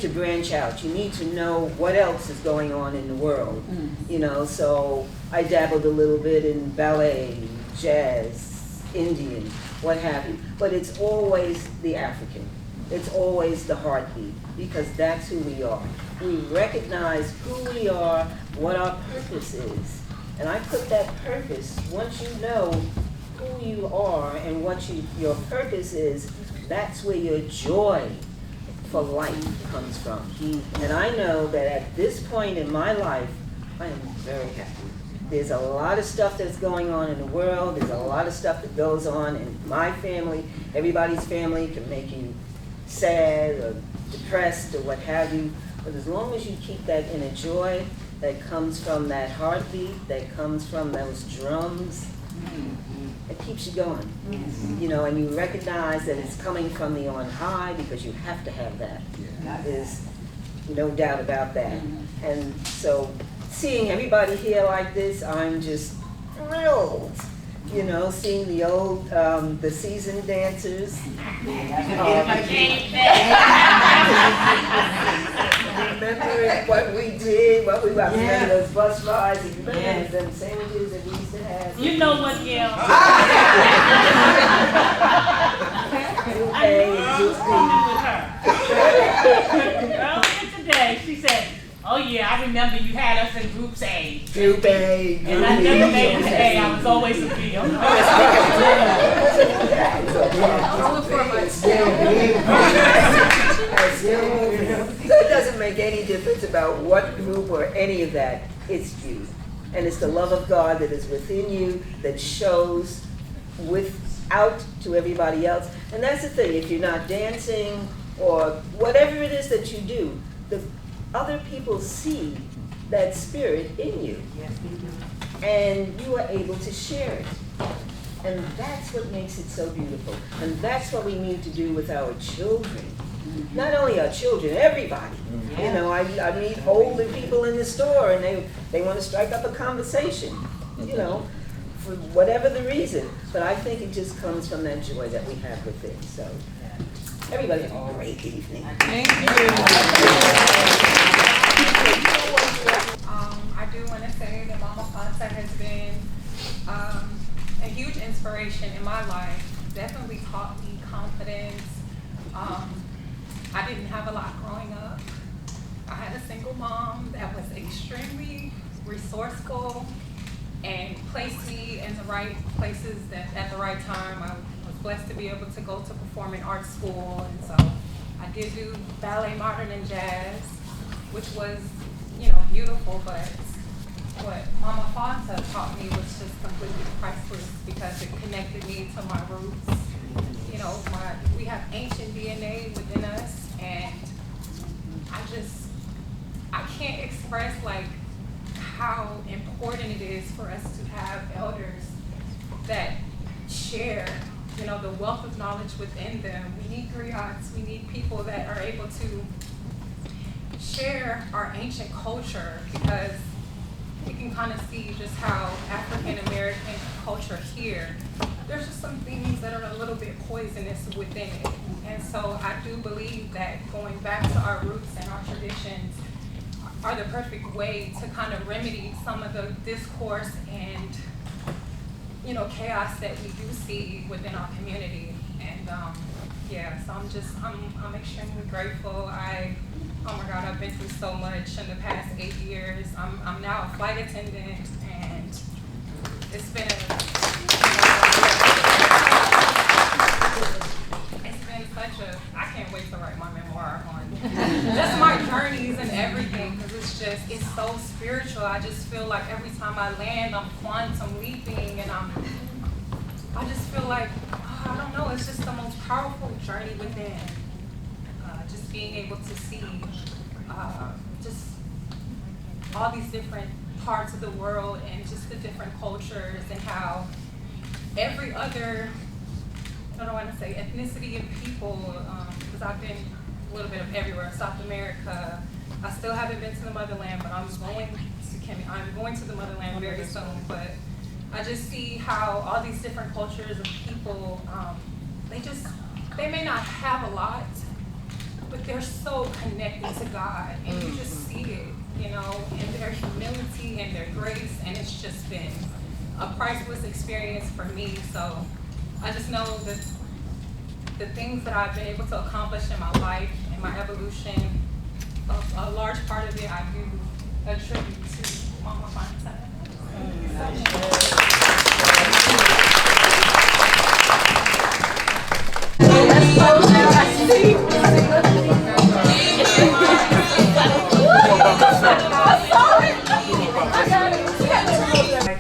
branch out. You need to know what else is going on in the world. You know, so I dabbled a little bit in ballet, jazz, Indian, what have you. But it's always the African. It's always the heartbeat, because that's who we are. We recognize who we are, what our purpose is. And I put that purpose, once you know who you are and what your purpose is, that's where your joy for life comes from. And I know that at this point in my life, I am very happy. There's a lot of stuff that's going on in the world. There's a lot of stuff that goes on in my family. Everybody's family can make you sad or depressed or what have you. But as long as you keep that inner joy that comes from that heartbeat, that comes from those drums, it keeps you going. You know, and you recognize that it's coming from the on high, because you have to have that. There's no doubt about that. And so seeing everybody here like this, I'm just thrilled. You know, seeing the old, the seasoned dancers. Remembering what we did, what we were, remember those bus rides, and remember them sandwiches that we used to have. You know what, Gail? I knew I was coming with her. Earlier today, she said, oh yeah, I remember you had us in Group A. Group A. And I never made it to A, I was always a B. It doesn't make any difference about what group or any of that. It's you. And it's the love of God that is within you that shows out to everybody else. And that's the thing, if you're not dancing or whatever it is that you do, the other people see that spirit in you. And you are able to share it. And that's what makes it so beautiful. And that's what we need to do with our children. Not only our children, everybody. You know, I meet older people in the store and they want to strike up a conversation, you know, for whatever the reason. But I think it just comes from that joy that we have within. So everybody have a great evening. Thank you. I do want to say that Mama Fanta has been a huge inspiration in my life. Definitely taught me confidence. I didn't have a lot growing up. I had a single mom that was extremely resourceful and placed me in the right places at the right time. I was blessed to be able to go to performing arts school, and so I did do ballet, modern, and jazz, which was, you know, beautiful, but what Mama Fanta taught me was just completely priceless, because it connected me to my roots. You know, we have ancient DNA within us, and I can't express like how important it is for us to have elders that share you know, the wealth of knowledge within them. We need griots. We need people that are able to share our ancient culture, because we can kind of see just how African American culture here, there's just some things that are a little bit poisonous within it. And so I do believe that going back to our roots and our traditions are the perfect way to kind of remedy some of the discourse and, you know, chaos that we do see within our community. And yeah, so I'm extremely grateful. Oh my God, I've been through so much in the past 8 years. I'm now a flight attendant, and it's been I can't wait to write my memoir on just my journeys and everything, because it's so spiritual. I just feel like every time I land, I'm quantum leaping, and I just feel like, I don't know, it's just the most powerful journey within. Just being able to see just all these different parts of the world and just the different cultures, and how every other, I don't want to say ethnicity and people, because I've been a little bit of everywhere. South America, I still haven't been to the motherland, but I'm going to the motherland very soon. But I just see how all these different cultures of people, they may not have a lot, but they're so connected to God, and you just see it, you know, in their humility and their grace, and it's just been a priceless experience for me. So I just know that the things that I've been able to accomplish in my life and my evolution, a large part of it I do attribute to Mama Fonta.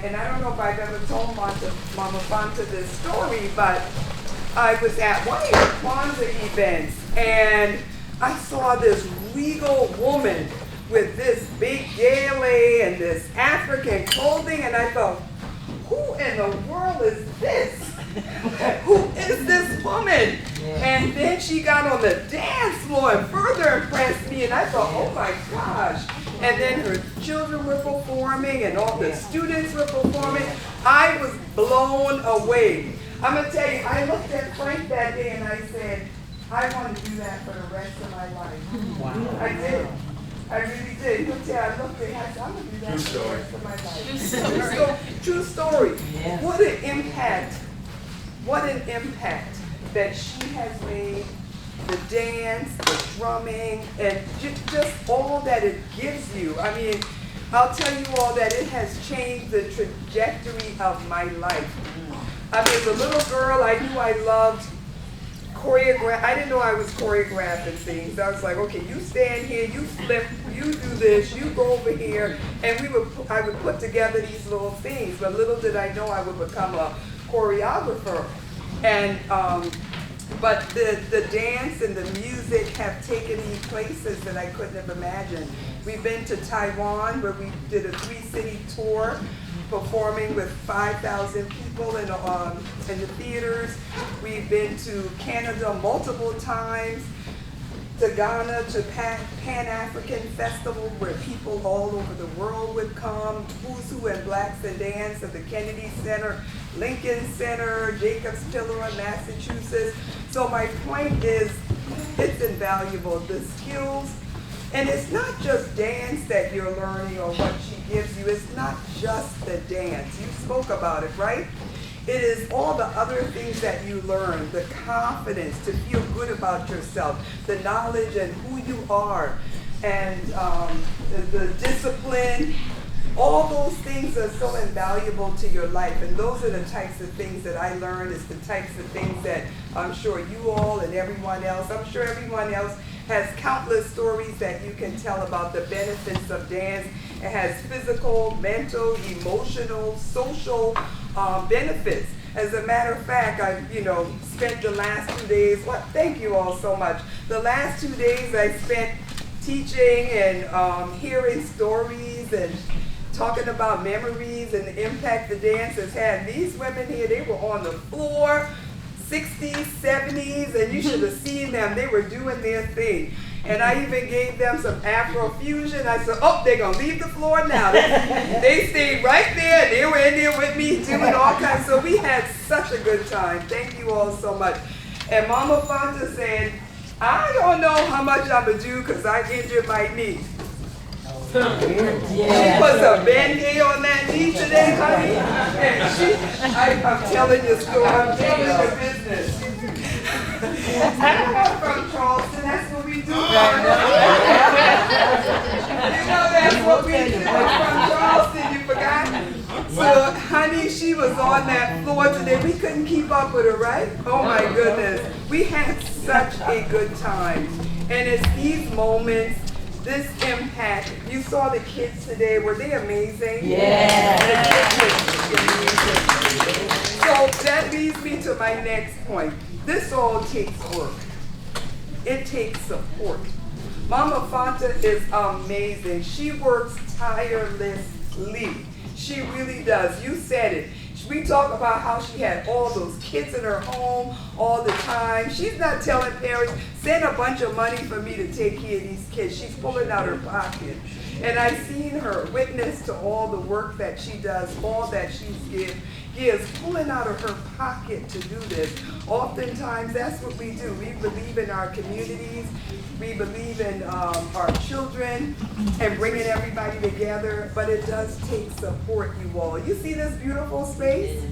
And I don't know if I've ever told Mama Fonta this story, but I was at one of your Kwanzaa events, and I saw this regal woman with this big gele and this African clothing, and I thought, who in the world is this? Who is this woman? And then she got on the dance floor and further impressed me, and I thought, oh my gosh. And then her children were performing, and all the students were performing. I was blown away. I'm going to tell you, I looked at Frank that day and I said, I want to do that for the rest of my life. Wow. I did. I really did. Look there, I looked at him, I said, I'm going to do that for the rest of my life. True story. Yes. What an impact that she has made. The dance, the drumming, and just all that it gives you. I mean, I'll tell you all that it has changed the trajectory of my life. I mean, as a little girl, I knew I loved choreograph. I didn't know I was choreographing things. I was like, okay, you stand here, you flip, you do this, you go over here, and I would put together these little things. But little did I know I would become a choreographer. And but the dance and the music have taken me places that I couldn't have imagined. We've been to Taiwan, where we did a 3-city tour, performing with 5,000 people in the theaters. We've been to Canada multiple times, to Ghana, to Pan-African Festival, where people all over the world would come, Who's Who and Blacks and Dance at the Kennedy Center, Lincoln Center, Jacobs Pillar in Massachusetts. So my point is, it's invaluable. The skills, and it's not just dance that you're learning or what she gives you. It's not just the dance. You spoke about it, right? It is all the other things that you learn, the confidence to feel good about yourself, the knowledge and who you are, and the discipline. All those things are so invaluable to your life, and those are the types of things that I learned. It's the types of things that I'm sure you all and everyone else, I'm sure everyone else has countless stories that you can tell about the benefits of dance. It has physical, mental, emotional, social benefits. As a matter of fact, I spent the last 2 days, thank you all so much. The last 2 days I spent teaching and hearing stories and talking about memories and the impact the dance has had. These women here, they were on the floor 60s, 70s, and you should have seen them. They were doing their thing. And I even gave them some Afrofusion. I said, oh, they're going to leave the floor now. They stayed right there. They were in there with me doing all kinds. So we had such a good time. Thank you all so much. And Mama Fonta said, I don't know how much I'm going to do because I injured my knee. She put some Band-Aid on that knee today, honey. And I'm telling you, story, I'm telling you business. From Charleston, that's what we do. You know that's what we do from Charleston, you forgot? So, honey, she was on that floor today. We couldn't keep up with her, right? Oh my goodness. We had such a good time. And it's these moments, this impact. You saw the kids today. Were they amazing? Yeah. So that leads me to my next point. This all takes work. It takes support. Mama Fonta is amazing. She works tirelessly. She really does. You said it. We talk about how she had all those kids in her home all the time. She's not telling parents, send a bunch of money for me to take care of these kids. She's pulling out her pocket. And I've seen her witness to all the work that she does, all that she gives, pulling out of her pocket to do this. Oftentimes, that's what we do. We believe in our communities. We believe in our children and bringing everybody together, but it does take support, you all. You see this beautiful space?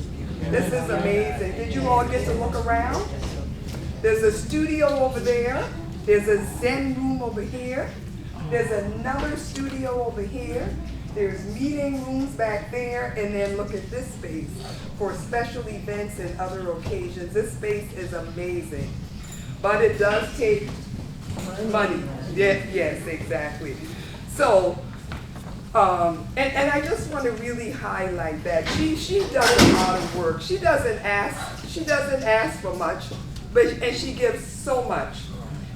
This is amazing. Did you all get to look around? There's a studio over there. There's a Zen room over here. There's another studio over here. There's meeting rooms back there, and then look at this space for special events and other occasions. This space is amazing, but it does take money. Yes, exactly. So, and I just want to really highlight that she does a lot of work. She doesn't ask for much, and she gives so much.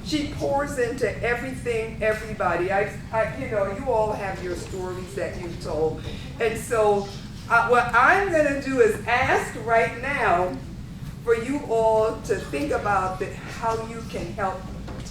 She pours into everything, everybody. You know, you all have your stories that you've told. And so what I'm going to do is ask right now for you all to think about how you can help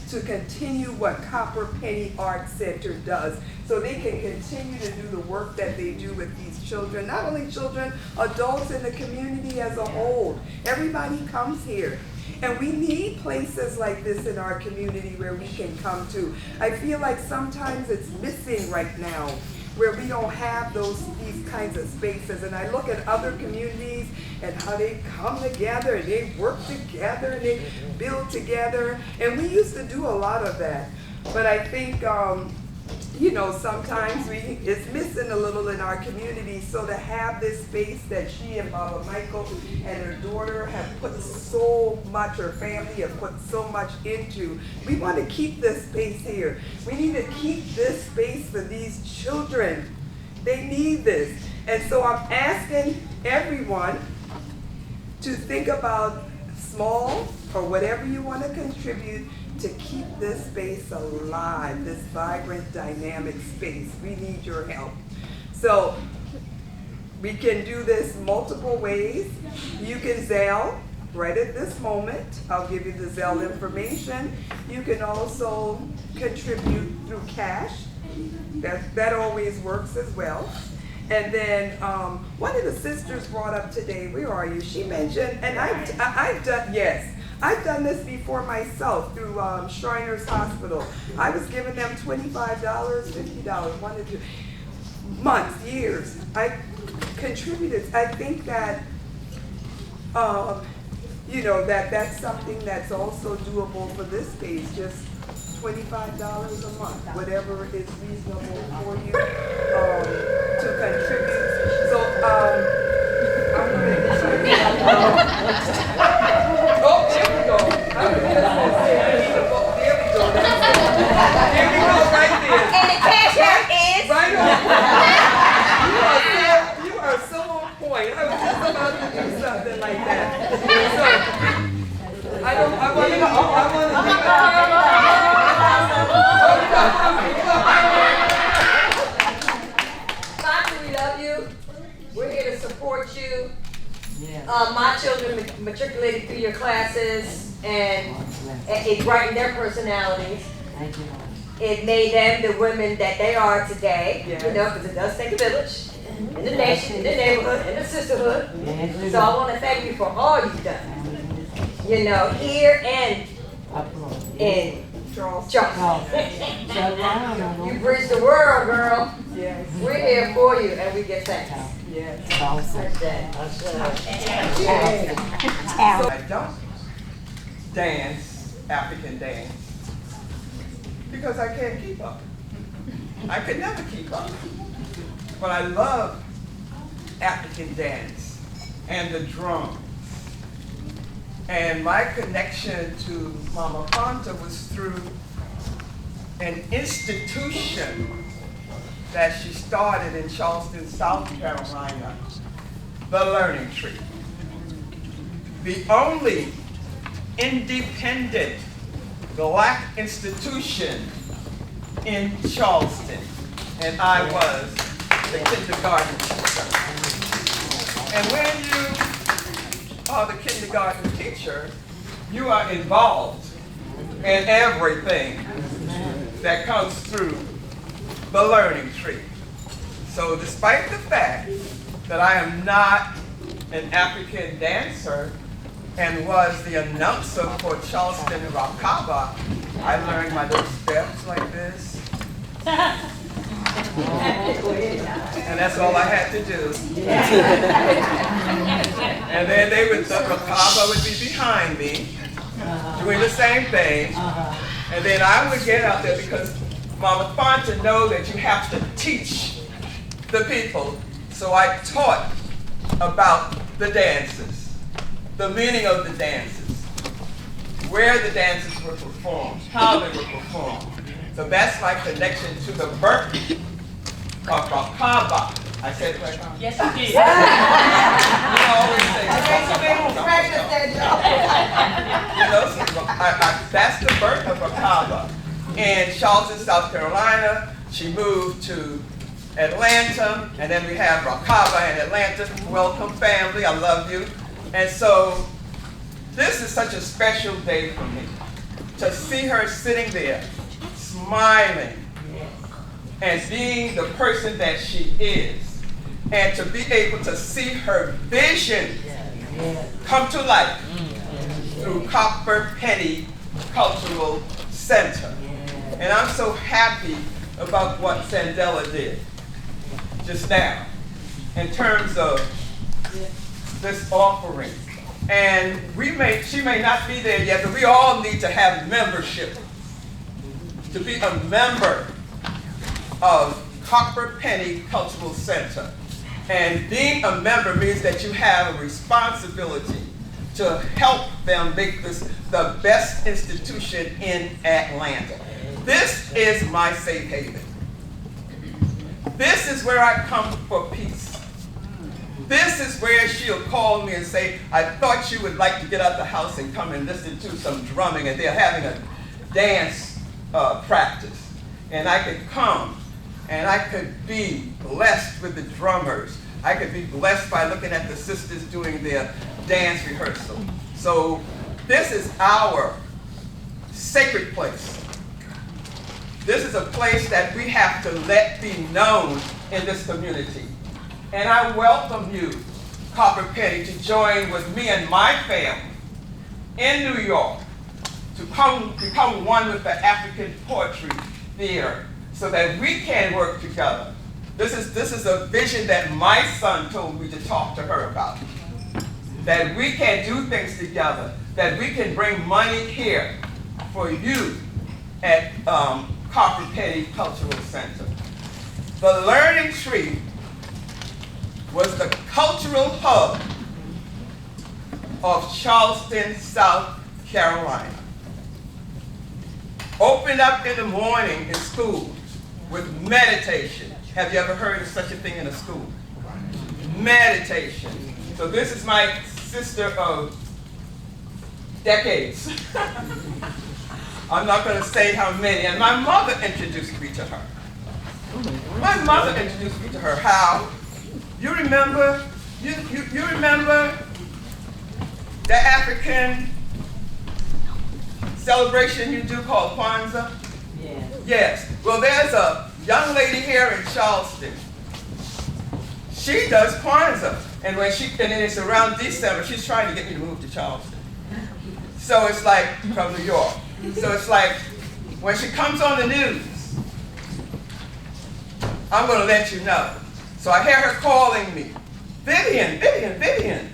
to continue what Copper Penny Art Center does, so they can continue to do the work that they do with these children. Not only children, adults in the community as a whole. Everybody comes here. And we need places like this in our community where we can come to. I feel like sometimes it's missing right now, where we don't have these kinds of spaces. And I look at other communities and how they come together and they work together and they build together. And we used to do a lot of that. But I think, you know, sometimes it's missing a little in our community. So to have this space that she and Baba Michael and her daughter have put so much, her family have put so much into, we want to keep this space here. We need to keep this space for these children. They need this. And so I'm asking everyone to think about small or whatever you want to contribute to keep this space alive, this vibrant, dynamic space. We need your help. So we can do this multiple ways. You can Zelle right at this moment. I'll give you the Zelle information. You can also contribute through cash. That always works as well. And then one of the sisters brought up today, where are you? She mentioned, and I've done this before myself through Shriners Hospital. I was giving them $25, $50, 1 to 2 months, years. I contributed. I think that, you know, that's something that's also doable for this space, just $25 a month, whatever is reasonable for you to contribute. So, I'm going to oh, there we go. There we go, right there. And the cash app is? Right on. You are so on point. I was just about to do something like that. So, I want to Father, we love you. We're here to support you. My children matriculated through your classes, and it brightened their personalities. It made them the women that they are today, you know, because it does take a village in the nation, in the neighborhood, in the sisterhood. So I want to thank you for all you've done, you know, here and in Charleston. You bridged the world, girl. We're here for you, and we give thanks. I don't dance African dance because I can't keep up. I could never keep up. But I love African dance and the drums. And my connection to Mama Ponta was through an institution that she started in Charleston, South Carolina, the Learning Tree. The only independent black institution in Charleston, and I was the kindergarten teacher. And when you are the kindergarten teacher, you are involved in everything that comes through the Learning Tree. So despite the fact that I am not an African dancer and was the announcer for Charleston Rakaba, I learned my little steps like this. And that's all I had to do. And then the Rakaba would be behind me, doing the same thing. And then I would get out there because Mama Fonta know that you have to teach the people. So I taught about the dances, the meaning of the dances, where the dances were performed, how they were performed. So that's my connection to the birth of Rakaba. I said it right now? Yes, you did. That's the birth of Rakaba. In Charleston, South Carolina, she moved to Atlanta, and then we have Rakaba in Atlanta. Welcome, family, I love you. And so, this is such a special day for me, to see her sitting there, smiling, and being the person that she is, and to be able to see her vision come to life through Copper Penny Cultural Center. And I'm so happy about what Sandella did just now in terms of this offering. And she may not be there yet, but we all need to have membership. To be a member of Copper Penny Cultural Center. And being a member means that you have a responsibility to help them make this the best institution in Atlanta. This is my safe haven. This is where I come for peace. This is where she'll call me and say, I thought you would like to get out the house and come and listen to some drumming, and they're having a dance practice. And I could come and I could be blessed with the drummers. I could be blessed by looking at the sisters doing their dance rehearsal. So this is our sacred place. This is a place that we have to let be known in this community. And I welcome you, Copper Penny, to join with me and my family in New York to become one with the African Poetry Theater so that we can work together. This is a vision that my son told me to talk to her about. That we can do things together, that we can bring money here for you at Copper Penny Cultural Center. The Learning Tree was the cultural hub of Charleston, South Carolina. Opened up in the morning in schools with meditation. Have you ever heard of such a thing in a school? Meditation. So this is my sister of decades. I'm not going to say how many. And my mother introduced me to her. My mother introduced me to her. How? You remember the African celebration you do called Kwanzaa? Yes. Well, there's a young lady here in Charleston. She does Kwanzaa, and it's around December. She's trying to get me to move to Charleston. So it's like from New York. So it's like when she comes on the news, I'm going to let you know. So I hear her calling me, Vivian, Vivian, Vivian.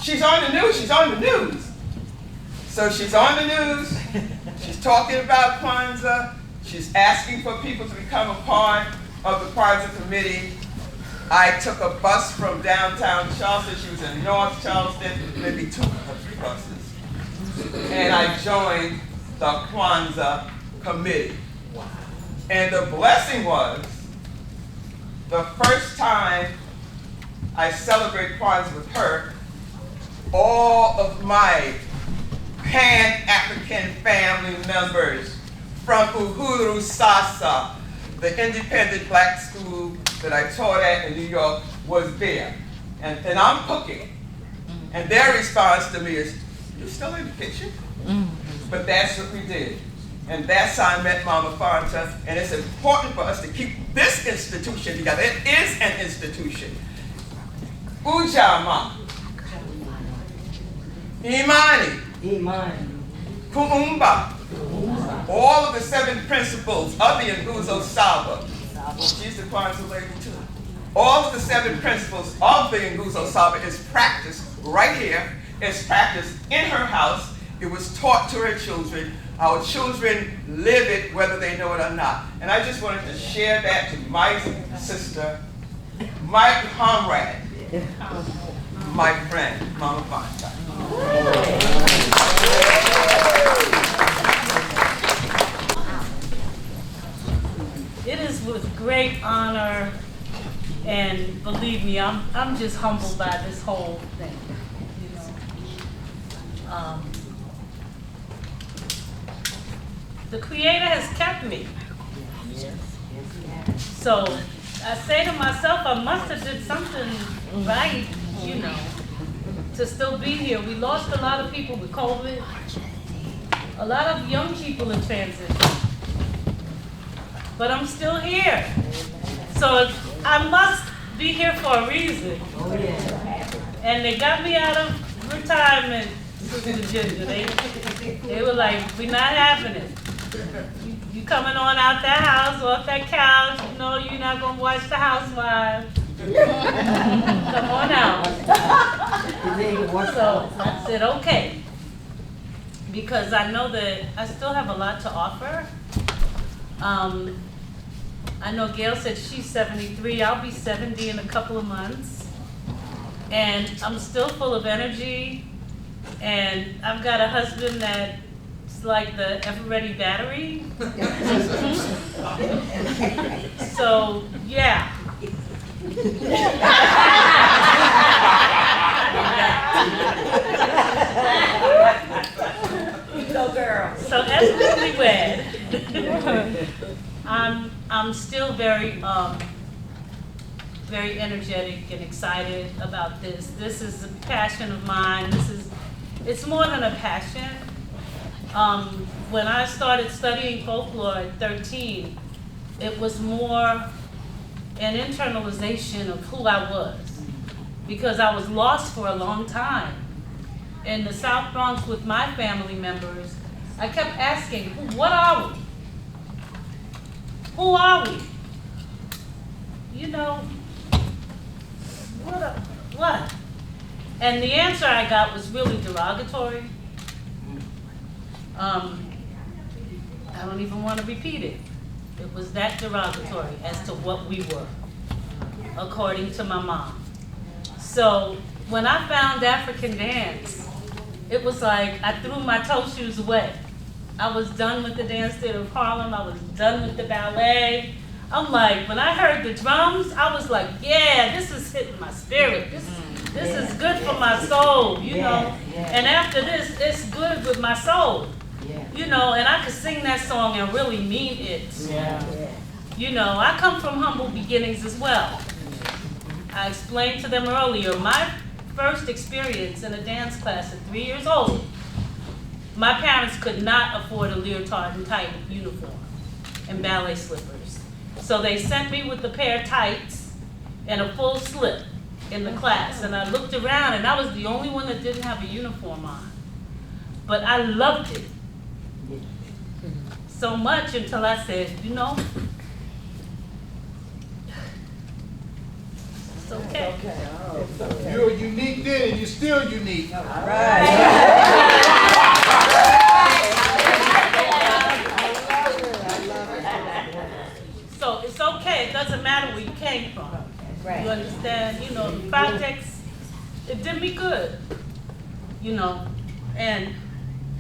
She's on the news. She's on the news. So she's on the news. She's talking about Kwanzaa. She's asking for people to become a part of the Kwanzaa committee. I took a bus from downtown Charleston. She was in North Charleston, maybe 2 or 3 buses. And I joined the Kwanzaa committee. And the blessing was, the first time I celebrated Kwanzaa with her, all of my Pan-African family members from Uhuru Sasa, the independent black school that I taught at in New York, was there. And I'm cooking. And their response to me is, "You still in the kitchen?" But that's what we did. And that's how I met Mama Fanta. And it's important for us to keep this institution together. It is an institution. Ujamaa, Imani, Kuumba, all of the 7 principles of the Nguzo Saba. She's the Kwanzaa lady too. All of the 7 principles of the Nguzo Saba is practiced right here. It's practiced in her house. It was taught to her children. Our children live it whether they know it or not. And I just wanted to share that to my sister, my comrade, my friend, Mama Fanta. It is with great honor, and believe me, I'm just humbled by this whole thing. You know, the Creator has kept me. So I say to myself, I must have did something right, you know, to still be here. We lost a lot of people with COVID, a lot of young people in transition. But I'm still here. So I must be here for a reason. And they got me out of retirement, Sister Ginger. They were like, we're not having it. You coming on out that house, off that couch, no, you're not gonna watch the housewives. Come on out. So I said, okay. Because I know that I still have a lot to offer. I know Gail said she's 73, I'll be 70 in a couple of months. And I'm still full of energy. And I've got a husband that's like the ever-ready battery. So, yeah. Go girl. So as newlywed, I'm still very very energetic and excited about this. This is a passion of mine. It's more than a passion. When I started studying folklore at 13, it was more an internalization of who I was, because I was lost for a long time. In the South Bronx with my family members, I kept asking, what are we? Who are we? You know, what? And the answer I got was really derogatory. I don't even want to repeat it. It was that derogatory as to what we were, according to my mom. So when I found African dance, it was like I threw my toe shoes away. I was done with the dance theater of Harlem. I was done with the ballet. I'm like, when I heard the drums, I was like, yeah, this is hitting my spirit. This is good for my soul, you know. And after this, it's good with my soul. You know, and I could sing that song and really mean it. You know, I come from humble beginnings as well. I explained to them earlier, my first experience in a dance class at 3 years old, my parents could not afford a leotard and tight uniform and ballet slippers. So they sent me with a pair of tights and a full slip in the class. And I looked around and I was the only one that didn't have a uniform on. But I loved it so much until I said, you know, it's okay. You're unique then, and you're still unique. So it's okay. It doesn't matter where you came from. You understand? You know, the projects, it did me good. You know, and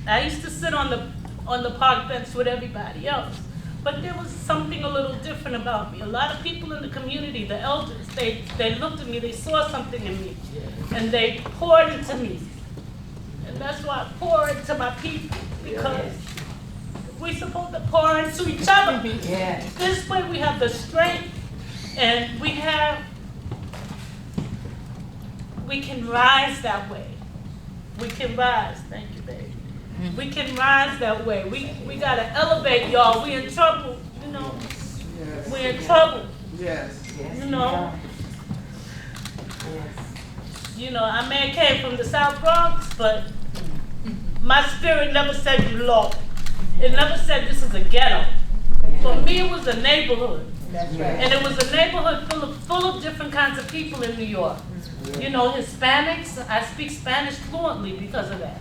I used to sit on the park bench with everybody else. But there was something a little different about me. A lot of people in the community, the elders, they looked at me, they saw something in me, and they poured into me. And that's why I pour into my people, because we're supposed to pour into each other. This way we have the strength, and we can rise that way. We can rise. Thank you, baby. We can rise that way. We gotta elevate, y'all. We in trouble, you know. Yes. We're in trouble, Yes. you know. You know, I may have came from the South Bronx, but my spirit never said you low. It never said this is a ghetto. For me, it was a neighborhood. And it was a neighborhood full of different kinds of people in New York. You know, Hispanics, I speak Spanish fluently because of that.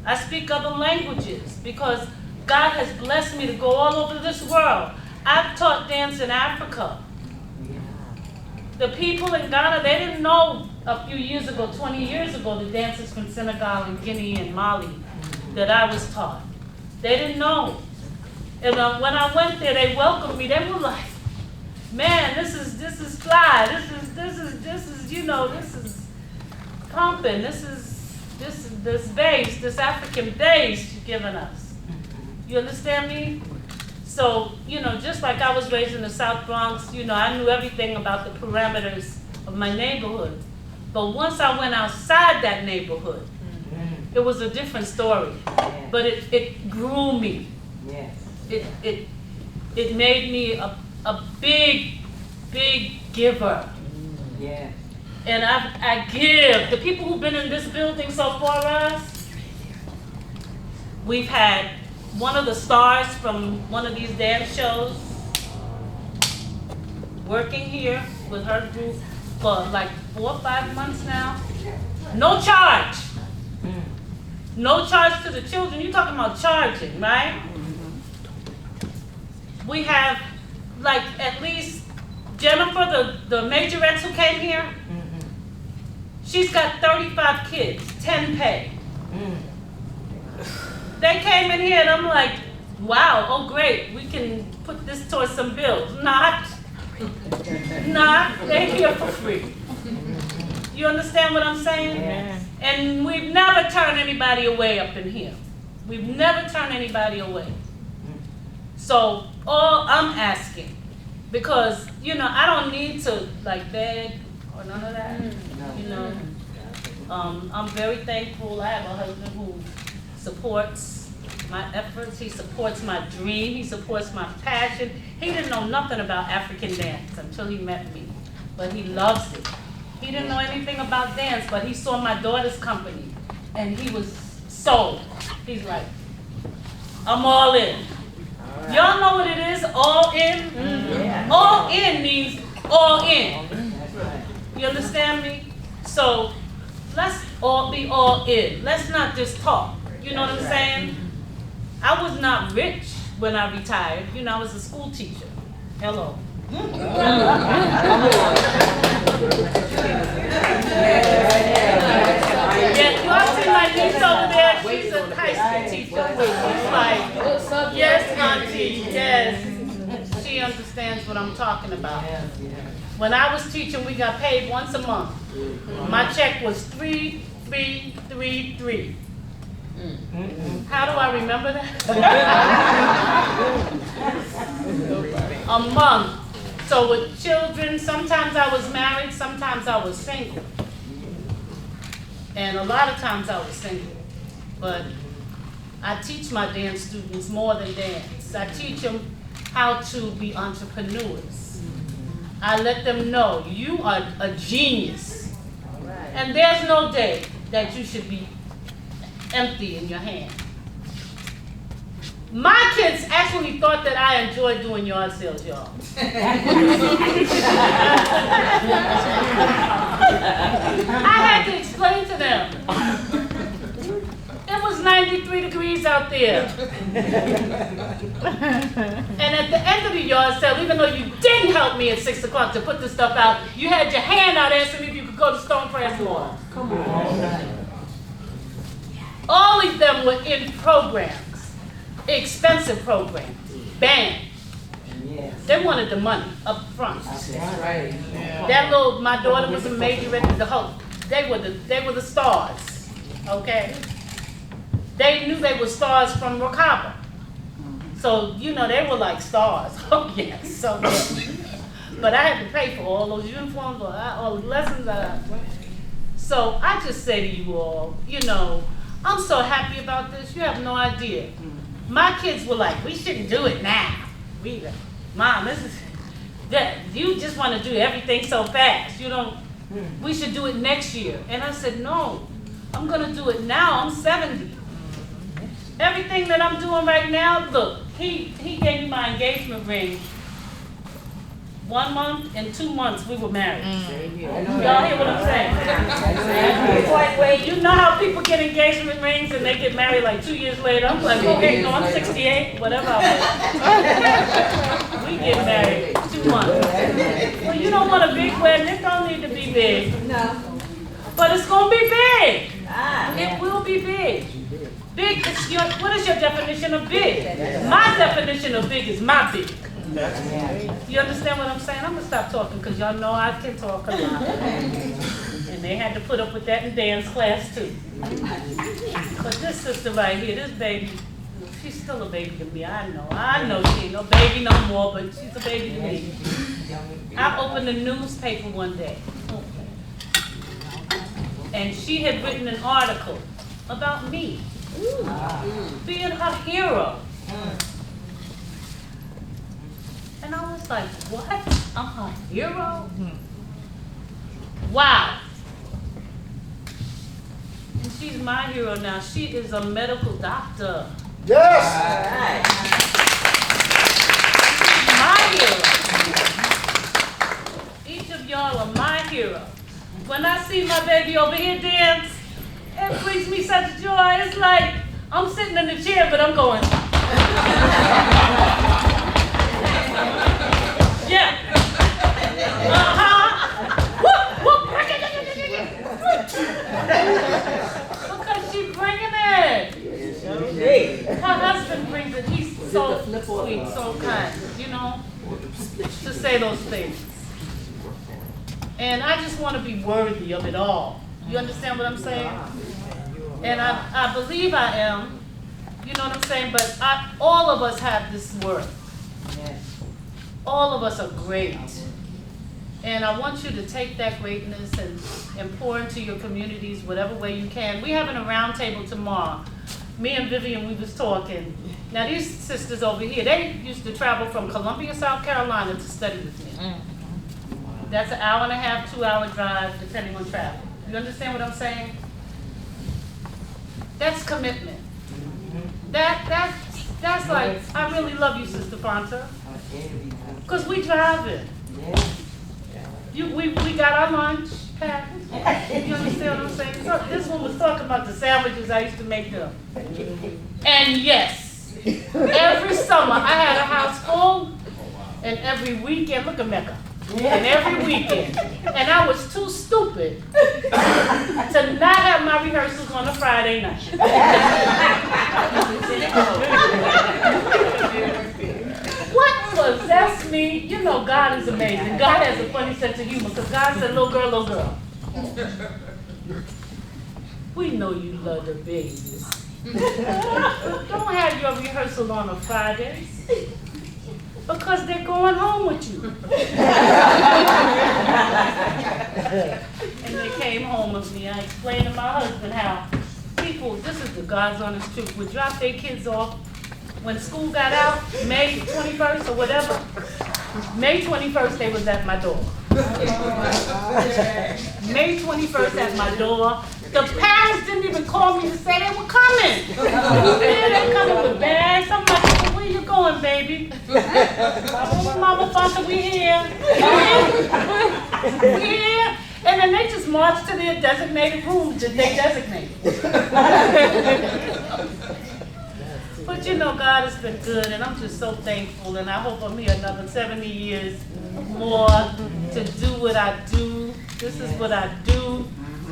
I speak other languages because God has blessed me to go all over this world. I've taught dance in Africa. The people in Ghana, they didn't know a few years ago, 20 years ago, the dancers from Senegal and Guinea and Mali that I was taught. They didn't know. And when I went there, they welcomed me. They were like, man, this is fly. This is, you know, this is pumping. This bass, this African bass you're giving us. You understand me? So, you know, just like I was raised in the South Bronx, you know, I knew everything about the parameters of my neighborhood. But once I went outside that neighborhood, it was a different story. But it grew me. It made me a big giver. And I give. The people who've been in this building so far us, we've had one of the stars from one of these dance shows working here with her group for like 4 or 5 months now. No charge. No charge to the children. You're talking about charging, right? We have like at least Jennifer, the majorettes who came here, she's got 35 kids, 10 pay. They came in here and I'm like, wow, oh great, we can put this towards some bills. Not, they're here for free. You understand what I'm saying? Yes. And we've never turned anybody away up in here. We've never turned anybody away. So all I'm asking, because, you know, I don't need to like beg or none of that, you know. I'm very thankful. I have a husband who supports my efforts. He supports my dream. He supports my passion. He didn't know nothing about African dance until he met me, but he loves it. He didn't know anything about dance, but he saw my daughter's company, and he was sold. He's like, I'm all in. Y'all know what it is, all in? All in means all in. You understand me? So let's all be all in. Let's not just talk. You know what I'm saying? I was not rich when I retired. You know, I was a school teacher. Hello. Yeah, y'all see my niece over there? She's a high school teacher. She's like, yes, auntie, yes. She understands what I'm talking about. When I was teaching, we got paid once a month. My check was 3333. How do I remember that? A month. So with children, sometimes I was married, sometimes I was single. And a lot of times I was single. But I teach my dance students more than dance. I teach them how to be entrepreneurs. I let them know you are a genius. And there's no day that you should be empty in your hand. My kids actually thought that I enjoyed doing yard sales, y'all. I had to explain to them. It was 93 degrees out there. And at the end of the yard sale, even though you didn't help me at 6 o'clock to put the stuff out, you had your hand out asking me if you could go to Stonecrest Lawn. Come on. All of them were in programs. Expensive programs, band. They wanted the money up front. Right. That little, my daughter was a major at the whole. They were the stars, okay. They knew they were stars from Recital, so you know they were like stars. Oh yes, so good. But I had to pay for all those uniforms, all the lessons. So I just say to you all, you know, I'm so happy about this. You have no idea. My kids were like, we shouldn't do it now. Mom, this is that you just want to do everything so fast. You don't. We should do it next year. And I said, no, I'm gonna do it now. I'm 70. Everything that I'm doing right now, look, he gave me my engagement ring. 1 month and 2 months we were married. Y'all hear what I'm saying? Wait, you know how people get engagement rings and they get married like 2 years later? I'm like, okay, no, I'm 68, whatever I was. We get married 2 months. Well, you don't want a big wedding, it don't need to be big. No. But it's gonna be big. It will be big. Big is what is your definition of big? My definition of big is my big. You understand what I'm saying? I'm gonna stop talking because y'all know I can talk a lot. And they had to put up with that in dance class too. But this sister right here, this baby, she's still a baby to me. I know she ain't no baby no more, but she's a baby to me. I opened a newspaper one day, and she had written an article about me being her hero. And I was like, what? I'm her hero? Wow. And she's my hero now. She is a medical doctor. Yes! She's my hero. Each of y'all are my hero. When I see my baby over here dance, it brings me such joy. It's like I'm sitting in the chair, but I'm going. Yeah. Because she's bringing it. Her husband brings it. He's so sweet, so kind, you know, to say those things. And I just want to be worthy of it all. You understand what I'm saying? And I believe I am. You know what I'm saying? But all of us have this worth. All of us are great. And I want you to take that greatness and pour into your communities whatever way you can. We're having a round table tomorrow. Me and Vivian, we was talking. Now these sisters over here, they used to travel from Columbia, South Carolina to study with me. That's an 1.5 to 2 hour drive depending on traffic. You understand what I'm saying? That's commitment. That's like, I really love you, Sister Fonta. Because we driving. We got our lunch packed. You understand what I'm saying? So this one was talking about the sandwiches I used to make them. And yes, every summer I had a house full, and every weekend, look at Mecca. And every weekend. And I was too stupid to not have my rehearsals on a Friday night. What possessed me? You know God is amazing. God has a funny sense of humor because God said, little girl. We know you love the babies. Don't have your rehearsal on a Friday. Because they're going home with you. And and they came home with me. I explained to my husband how people, this is the God's honest truth, would drop their kids off when school got out, May 21st or whatever. May 21st, they was at my door. May 21st at my door. The parents didn't even call me to say they were coming. Yeah, they coming with bags. I'm like, where you going, baby? Oh, Mama Fonta, we here. We here. And then they just marched to their designated rooms that they designated. But you know, God has been good, and I'm just so thankful, and I hope I'm here another 70 years more to do what I do. This is what I do.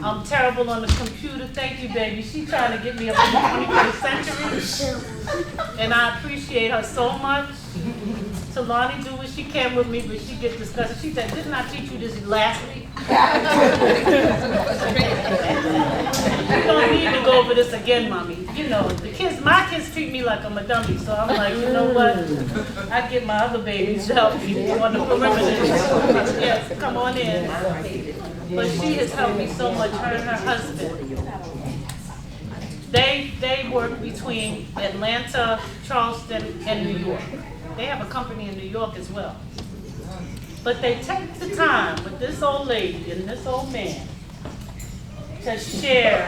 I'm terrible on the computer. Thank you, baby. She's trying to get me up in the 21st century, and I appreciate her so much. Talani do what she can with me, but she gets disgusted. She said, didn't I teach you this last week? You don't need to go over this again, Mommy. You know, my kids treat me like I'm a dummy, so I'm like, you know what? I get my other babies to help me on the perimeter. Yes, come on in. But she has helped me so much, her and her husband. They work between Atlanta, Charleston, and New York. They have a company in New York as well. But they take the time with this old lady and this old man to share.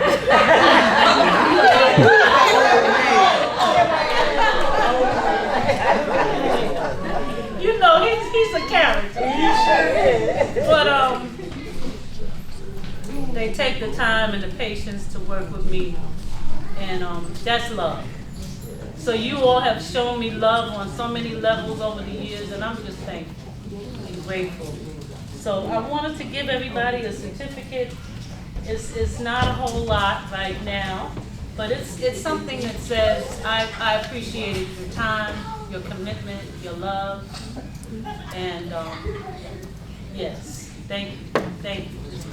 You know, he's a character. But they take the time and the patience to work with me, and that's love. So you all have shown me love on so many levels over the years, and I'm just thankful and grateful. So I wanted to give everybody a certificate. It's not a whole lot right now, but it's something that says I appreciated your time, your commitment, your love, and yes, thank you.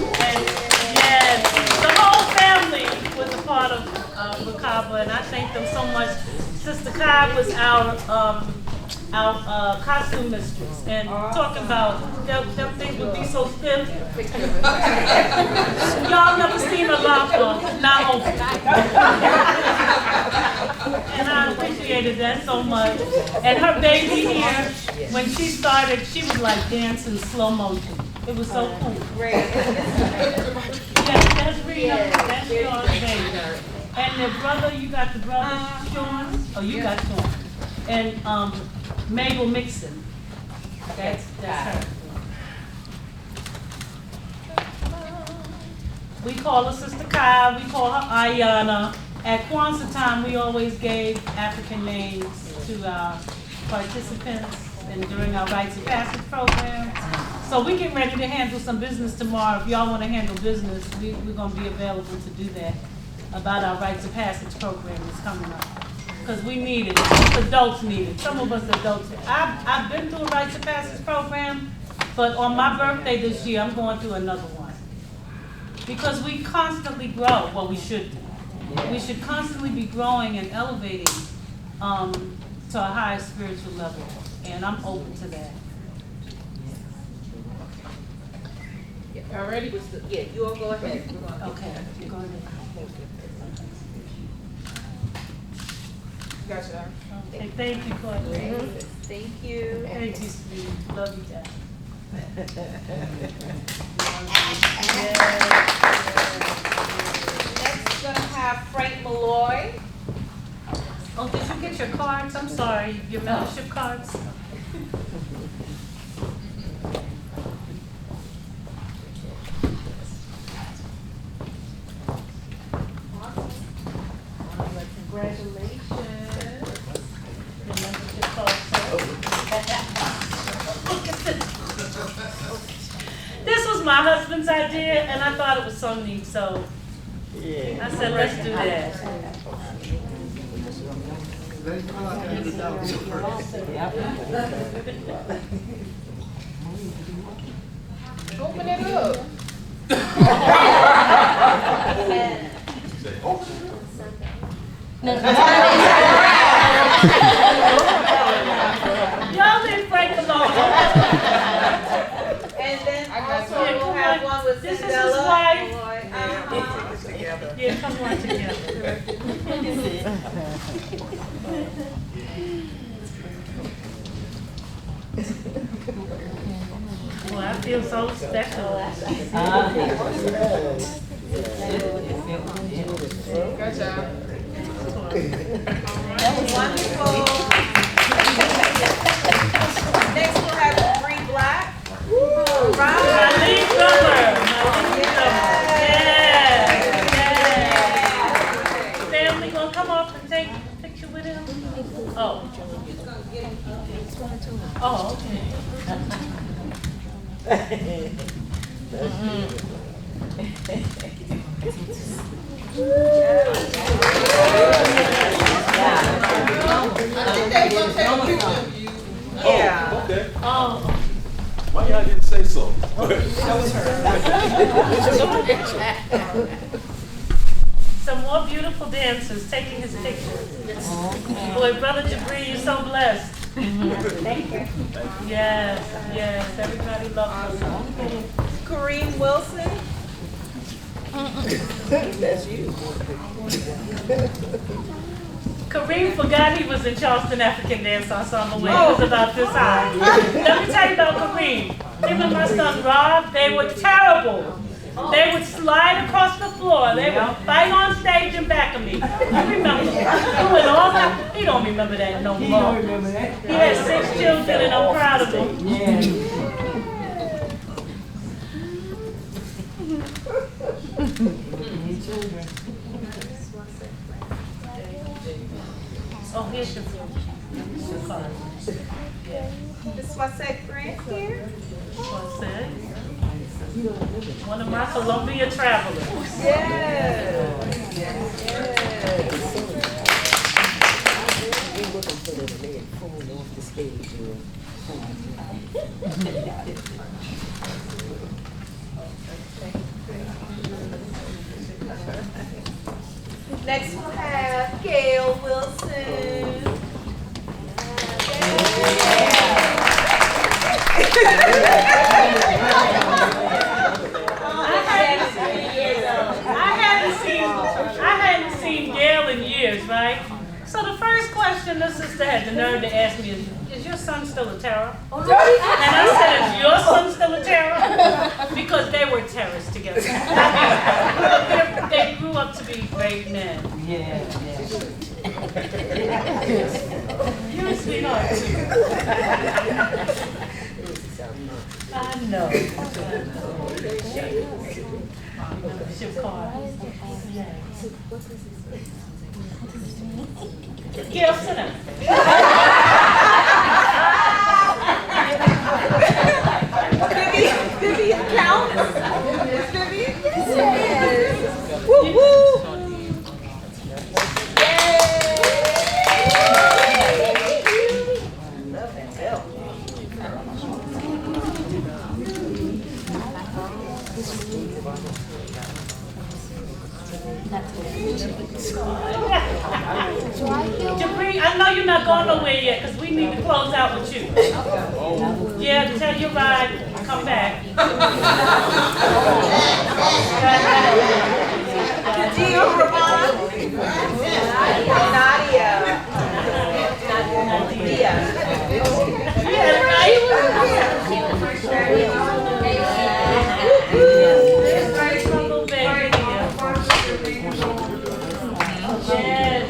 And yes, the whole family was a part of Macabre, and I thank them so much. Sister Kai was our costume mistress, and talking about them things would be so stiff. Y'all never seen a lava not open. And I appreciated that so much. And her baby here, when she started, she was like dancing slow motion. It was so cool. Great. Yes, that's Rita. That's yours, baby. And the brother, you got the brother, Sean? Oh, you got Sean. And Mabel Mixon. That's her. We call her Sister Kai, we call her Ayana. At Kwanzaa time, we always gave African names to our participants and during our Rites of Passage program. So we get ready to handle some business tomorrow. If y'all want to handle business, we're going to be available to do that about our Rites of Passage program that's coming up. Because we need it. Us adults need it. Some of us adults. I've been through a Rites of Passage program, but on my birthday this year, I'm going through another one. Because we constantly grow. Well, we should do. We should constantly be growing and elevating to a higher spiritual level. And I'm open to that. All ready? Yeah, you all go ahead. Okay, go ahead. Gotcha. Okay, thank you, Courtney. Thank you. Thank you, sweetie. Love you, Dad. Next, we're gonna have Frank Malloy. Oh, did you get your cards? I'm sorry, your membership cards? Congratulations. Your membership cards, sir. Look at this. This was my husband's idea, and I thought it was so neat, so I said, let's do that. Open it up. Y'all leave Frank alone. And then also we'll have one with this is his Mandela. wife. Yeah, we'll put this together. Yeah, come on together. Well, I feel so special. Good job. Wonderful. Next we'll have Bree Black. My lead drummer. Yes. Family gonna come up and take a picture with him? Oh. Oh, okay. Yeah. Okay. Oh. Why y'all didn't say so? Some more beautiful dancers taking his pictures. Boy, Brother Jabri, you're so blessed. Thank you. Yes, yes, everybody loves you. Kareem Wilson. Kareem forgot he was in Charleston African Dance Ensemble when he was about this high. Let me tell you about Kareem. Him and my son Rob, they were terrible. They would slide across the floor. They would fight on stage in back of me. You remember doing all that? He don't remember that no more. He don't remember that. He had 6 children and I'm proud of him. Yeah. Oh, here's your card. This Swasek Grant here. What's that? One of my Columbia travelers. Yes. Next we'll have Gail Wilson. I hadn't seen Gail in years, right? So the first question the sister had the nerve to ask me is your son still a terror? And I said, is your son still a terror? Because they were terrorists together. They grew up to be great men. Yeah. You're a sweetheart too. I know. Your car. Gail, sit down. Vivian counts. Is Vivian? Yes. Woo woo. Jabri, I know you're not going nowhere yet because we need to close out with you. Yeah, tell your ride, come back. Gio Ramon. Nadia. Nadia. Yeah, right? Yes,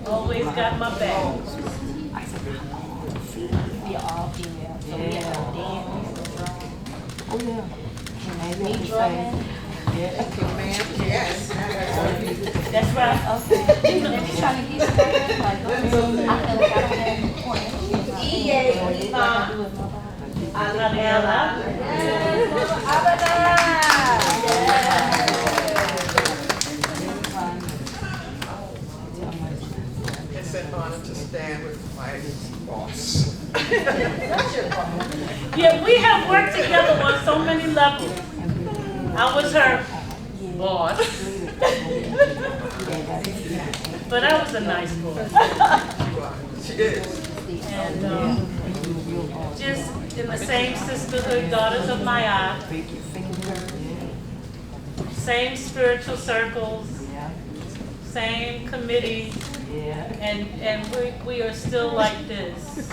always got my back. We are all female, so we have to dance. Oh, yeah. Me drumming. Yes. That's right. Okay. Let me try to get started. Like, I feel like I don't have points. EA Lima. Aliela. It's an honor to stand with my boss. Yeah, we have worked together on so many levels. I was her boss. But I was a nice boss. She is. And just in the same sisterhood, daughters of my eye. same spiritual circles, Yeah. same committees, Yeah. and we are still like this.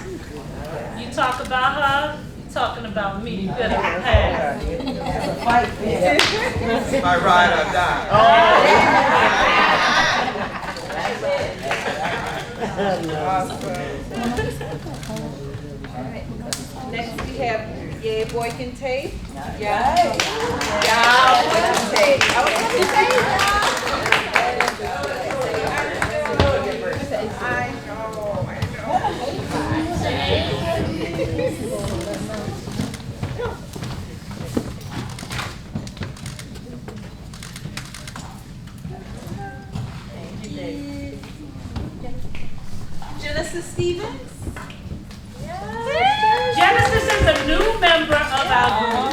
You talk about her, you talking about me. You better pass. It's a fight there. It's my ride or die. Next we have Yeah Boy Can Tape. Yeah. Genesis Stevens. Genesis is a new member of our group.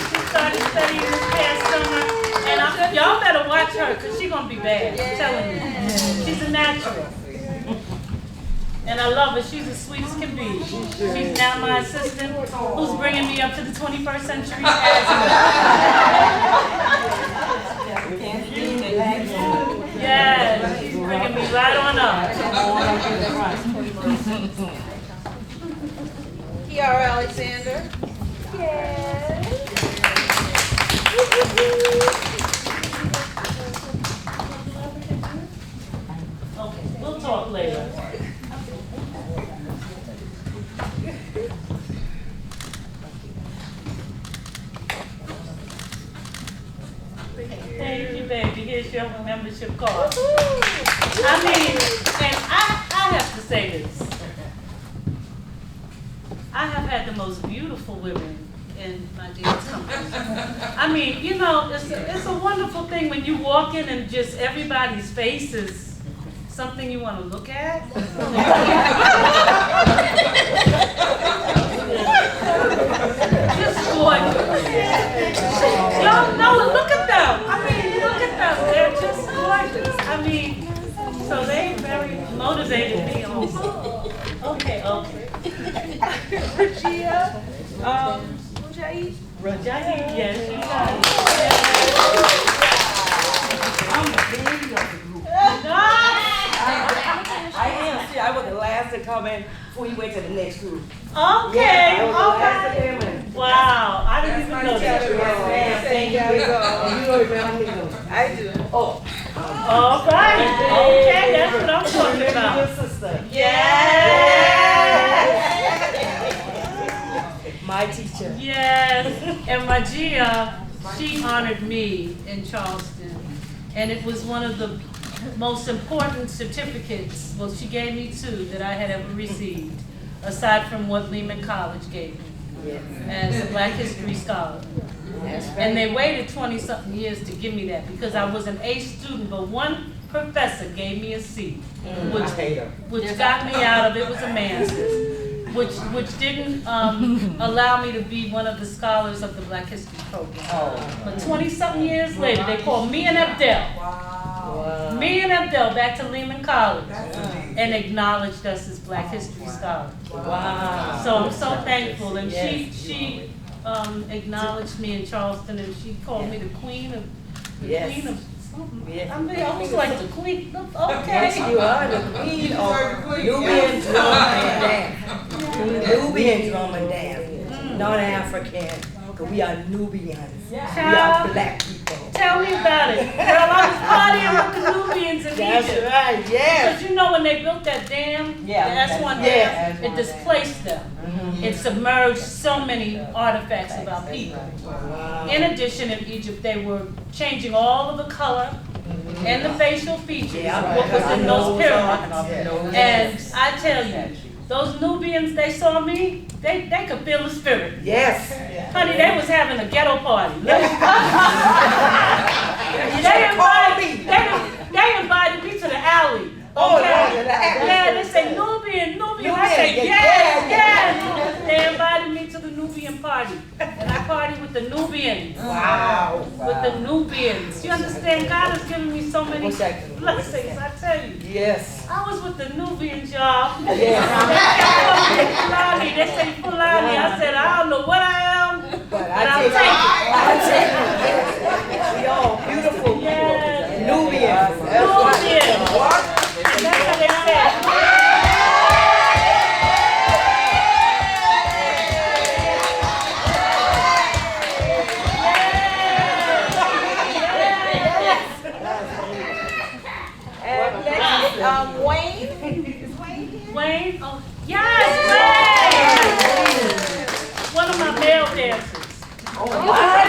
She started studying this past summer, and y'all better watch her because she's gonna be bad. I'm telling you, she's a natural. And I love her. She's as sweet as can be. She's now my assistant, who's bringing me up to the 21st century as yeah, she's bringing me right on up. Kiara Alexander. Okay, we'll talk later. Thank you, baby. Here's your membership card. I mean, and I have to say this. I have had the most beautiful women in my dance company. I mean, you know, it's a wonderful thing when you walk in and just everybody's face is something you want to look at. Just gorgeous. Y'all know, look at them. I mean, look at them. They're just gorgeous. I mean, so they very motivated me also. Okay. Regia. Rajai. Rajai, yes, she I'm the baby of the group. I am. See, I was the last to come in before you went to the next group. Okay, Yeah, I was the all last to right. come in. Wow, I didn't even know that. Yes, ma'am. Thank you. And you don't remember me. I do. Oh. All right, okay, that's what I'm talking Your about. sister. My teacher. Yes, and Magia, she honored me in Charleston, and it was one of the most important certificates, well, she gave me 2 that I had ever received, aside from what Lehman College gave me as a Black History Scholar. And they waited 20-something years to give me that because I was an A student, but one professor gave me a C, which got me out of it. Was a master's. Which didn't allow me to be one of the scholars of the Black History program. But 20-something years later, they called me and Abdel. Me and Abdel back to Lehman College and acknowledged us as Black History scholars. Wow. So I'm so thankful. And she acknowledged me in Charleston, and she called me the queen of queen of something. I mean, I was like the queen. Okay. Yes, you are the queen of Nubian drum and dance. Nubian drum and dance. Non-African. Because we are Nubians. We are black people. Tell me about it. Girl, I was partying with the Nubians in That's Egypt. right, yes. Because you know when they built that dam, the S1 dam, it displaced them. It submerged so many artifacts of our people. In addition, in Egypt, they were changing all of the color and the facial features of what was in those pyramids. And I tell you, those Nubians, they saw me, they could feel the spirit. Yes. Honey, they was having a ghetto party. They invited me to the alley. Oh, Okay. yeah, Yeah, they say Nubian. I say yes. They invited me to the Nubian party, and I partied with the Nubians. Wow. With the Nubians. You understand? God has given me so many blessings. I tell you. Yes. I was with the Nubians, y'all. Yes. They say Fulani. I said I don't know what I am, but I take it. Wayne? Is Wayne here? Wayne? Oh, yes, Wayne! One of my male dancers. What?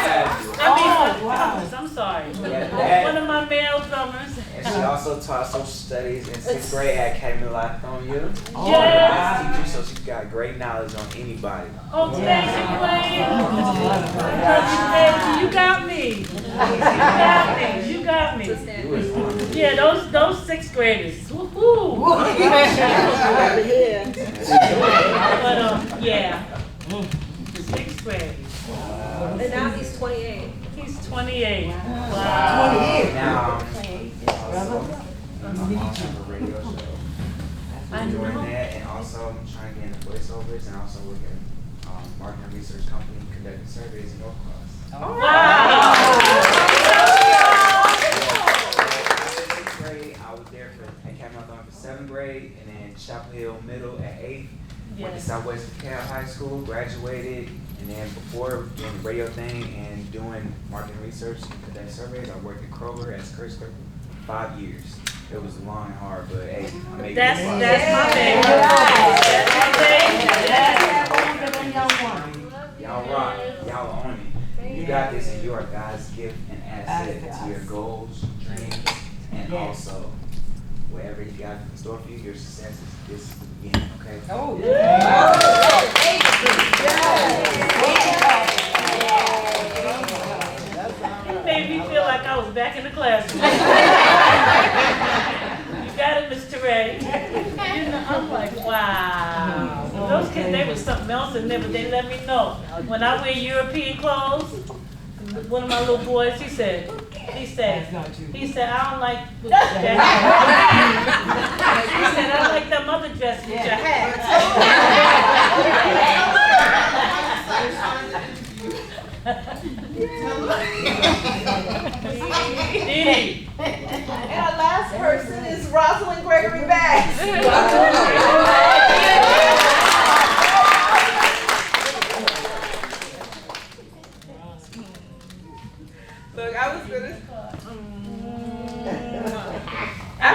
Drummers, I'm sorry. One of my male drummers. And she also taught social studies in 6th grade at Academy Life on you. Yes. Teacher, so she's got great knowledge on anybody. Oh, thank you, Wayne. You got me. You got me. Yeah, those 6th graders. Woohoo! But yeah, 6th grade. And now he's 28. He's 28. Wow. Now, my mom has a radio show. I'm doing that, and also I'm trying to get into voiceovers, and also work at marketing research company conducting surveys in North Cross. Wow. 6th grade, I was there for Academy Life for 7th grade, and then Chapel Hill Middle at 8th. Went to Southwest DeKalb High School, graduated, and then before doing the radio thing and doing marketing research and conducting surveys, I worked at Kroger as curse clerk for 5 years. It was long and hard, but hey, I made it. That's my baby. That's my baby. Y'all rock. Y'all are on it. You got this, and you are God's gift and asset to your goals, dreams, and also wherever you got in store for you, your success is the beginning, okay? Oh, It made me feel like I was back in the classroom. You got it, Mr. Ray. You know, I'm like, wow. Those kids, they were something else, and they let me know. When I wear European clothes, one of my little boys, he said, I don't like what you dress. He said, I like that mother dress with your hat. And our last person is Rosalind Gregory Bass. Look, I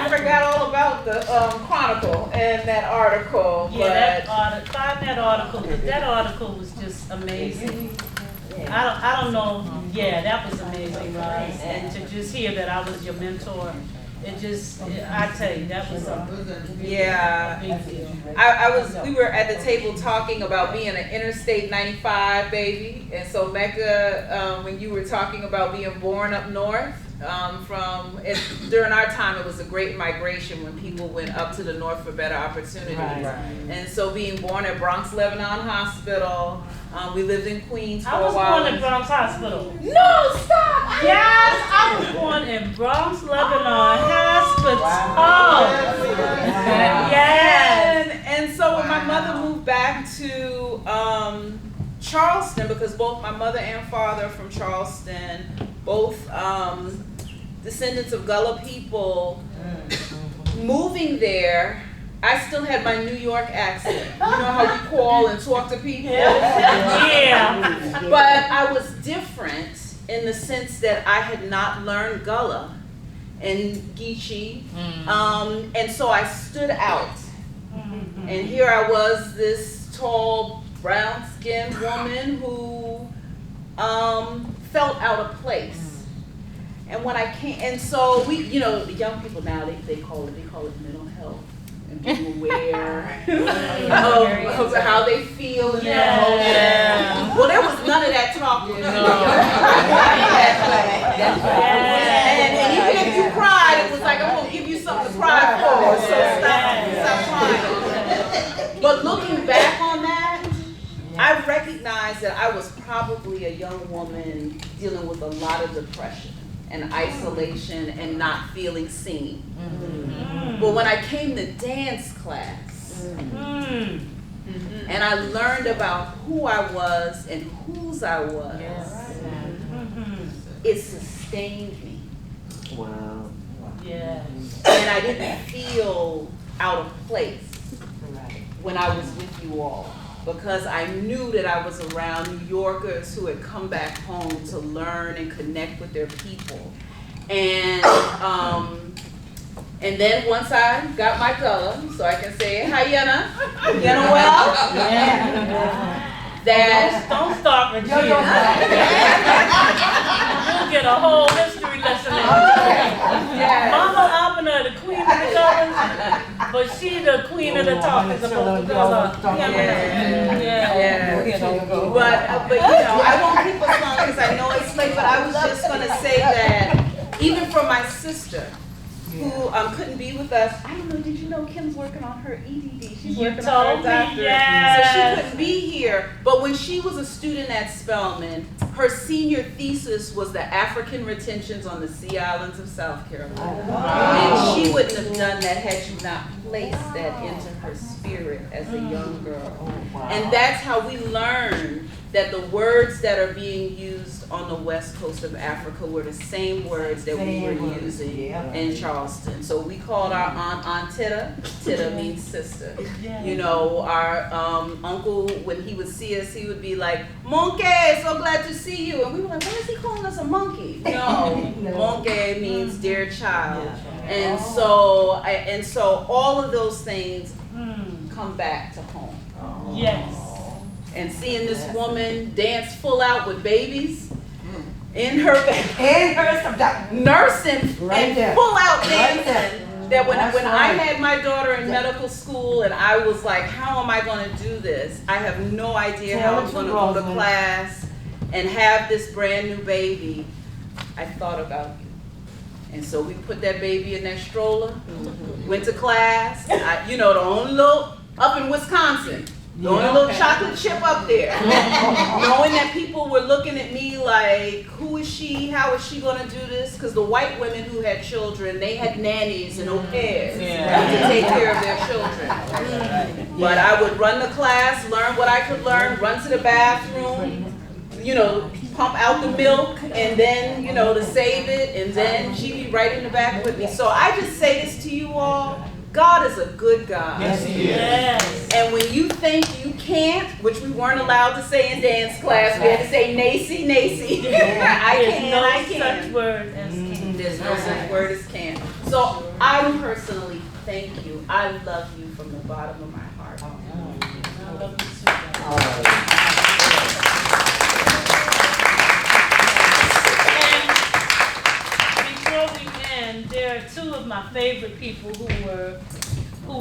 forgot all about the Chronicle and that article. Yeah, find that article. That article was just amazing. I don't know. Yeah, that was amazing, Roz. And to just hear that I was your mentor, I tell you, that was a Yeah, big deal. we were at the table talking about being an Interstate 95 baby, and so Mecca, when you were talking about being born up north, during our time it was a great migration when people went up to the north for better opportunities. Right. And so being born at Bronx Lebanon Hospital, we lived in Queens for I a was while. born at Bronx Hospital. No, stop! Yes, I was born in Bronx Lebanon Hospital. Yes. And so when my mother moved back to Charleston, because both my mother and father are from Charleston, both descendants of Gullah people, moving there, I still had my New York accent. You know how we call and talk to people? Yeah. But I was different in the sense that I had not learned Gullah and Geechee, and so I stood out. And here I was, this tall, brown-skinned woman who felt out of place. And when I came, and so the young people now, they call it mental health. And being aware of how they feel in their emotions. Well, there was none of that talking. And even if you cried, it was like, I'm going to give you something to cry for, so stop crying. But looking back on that, I recognized that I was probably a young woman dealing with a lot of depression and isolation and not feeling seen. But when I came to dance class, and I learned about who I was and whose I was, it sustained me. wow. Yes. And I didn't feel out of place when I was with you all, because I knew that I was around New Yorkers who had come back home to learn and connect with their people. And And then once I got my gullah, so I can say, hi, Yana. Yana well? That Don't start with You'll get a whole history lesson. Mama Abner, the queen of the colors, but she the queen of the talk as opposed to Gullah. But you know, I won't keep us long because I know it's late, but I was just going to say that even for my sister, who couldn't be with us. I don't know, did you know Kim's working on her EDD? She's working on her doctorate. Yes. So she couldn't be here. But when she was a student at Spelman, her senior thesis was the African retentions on the Sea Islands of South Carolina. And she wouldn't have done that had you not placed that into her spirit as a young girl. And that's how we learned that the words that are being used on the west coast of Africa were the same words that we were using in Charleston. So we called our aunt Titta. Titta means sister. You know, our uncle, when he would see us, he would be like, "Monkey, so glad to see you." And we were like, why is he calling us a monkey? No, monkey means dear child. And so all of those things come back to home. Yes. And seeing this woman dance full out with babies in her nursing and full out dancing. That when I had my daughter in medical school and I was like, how am I going to do this? I have no idea how I'm going to go to class and have this brand new baby. I thought about you. And so we put that baby in that stroller, went to class. You know, the only little, up in Wisconsin, the only little chocolate chip up there. Knowing that people were looking at me like, who is she? How is she going to do this? Because the white women who had children, they had nannies and au pairs to take care of their children. But I would run the class, learn what I could learn, run to the bathroom, you know, pump out the milk, and then, you know, to save it, and then she'd be right in the back with me. So I just say this to you all. God is a good God. Yes, He is. Yes. And when you think you can't, which we weren't allowed to say in dance class, we had to say Nacy, Nacy. I can't. Such word as can. There's no such word as can. So I personally thank you. I love you from the bottom of my heart. I love you too. There are two of my favorite people who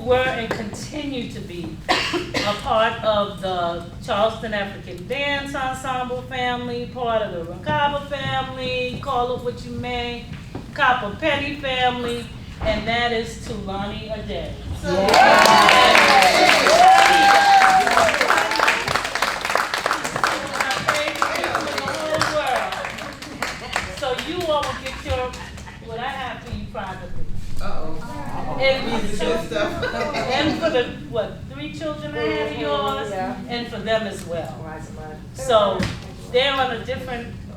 were and continue to be a part of the Charleston African Dance Ensemble family, part of the Rakaba family, call it what you may, Copper Penny family, and that is Tulani Ade. My favorite people in the whole world. So you all will get what I have for you privately. And for the, 3 children I have of yours, and for them as well. So they're on a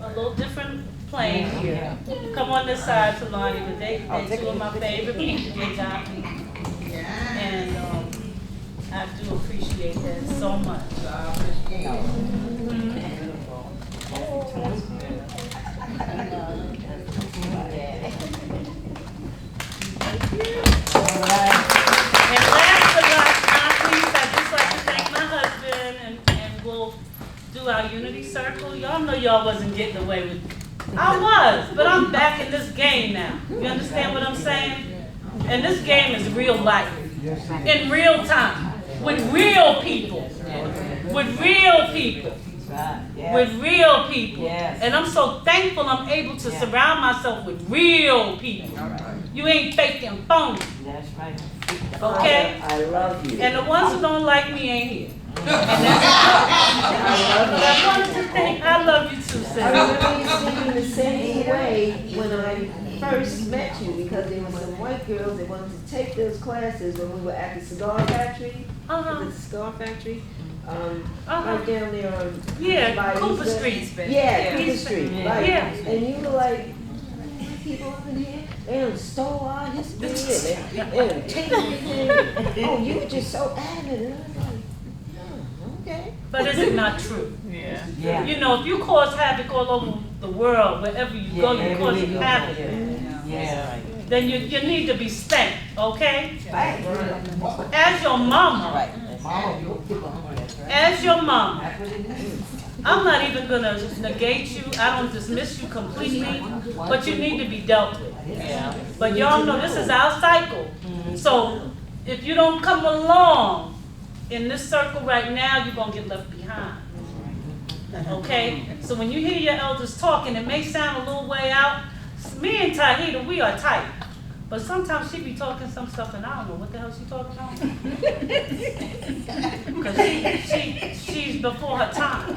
little different plane here. Come on this side, Tulani, but they're 2 of my favorite people. They got me. And I do appreciate that so much. And last but not least, I'd just like to thank my husband, and we'll do our unity circle. Y'all know y'all wasn't getting away with it. I was, but I'm back in this game now. You understand what I'm saying? And this game is real life, in real time, with real people, with real people. With real people. And I'm so thankful I'm able to surround myself with real people. You ain't fake and phony. That's right. Okay? I love you. And the ones who don't like me ain't here. And that's I wanted to thank, I love you too, Sarah. I remember you singing the same way when I first met you, because there were some white girls that wanted to take those classes when we were at the cigar factory. The cigar factory. Right down there on Cooper Street. Cooper Street. Right. Yeah. And you were like, people up in here, they done stole our history, and they done take everything. Oh, you were just so adamant. And I was like, oh, okay. But is it not true? Yeah. You know, if you cause havoc all over the world, wherever you go, you cause havoc. Yeah. then you need to be spanked, okay? As your mama, as your mama, I'm not even gonna negate you, I don't dismiss you completely, but you need to be dealt with. But y'all know this is our cycle. So if you don't come along in this circle right now, you're gonna get left behind. Okay? So when you hear your elders talking, it may sound a little way out. Me and Tahita, we are tight. But sometimes she be talking some stuff and I don't know what the hell she talking about. Because she's before her time.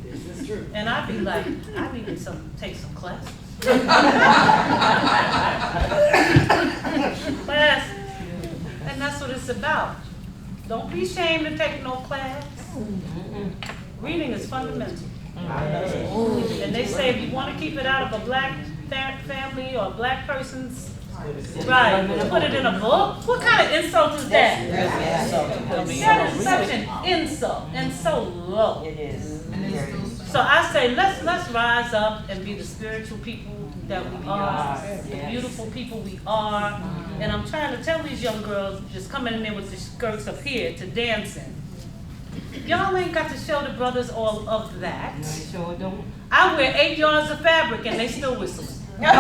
This is true. And I be like, I need to take some classes. Class. And that's what it's about. Don't be ashamed to take no class. Reading is fundamental. And they say if you want to keep it out of a black family or a black person's, right, put it in a book? What kind of insult is that? That is such an insult and so low. It is. So I say let's rise up and be the spiritual people that we are, the beautiful people we are. And I'm trying to tell these young girls just coming in there with the skirts up here to dancing. Y'all ain't got to show the brothers all of that. Sure don't. I wear 8 yards of fabric and they still whistling. But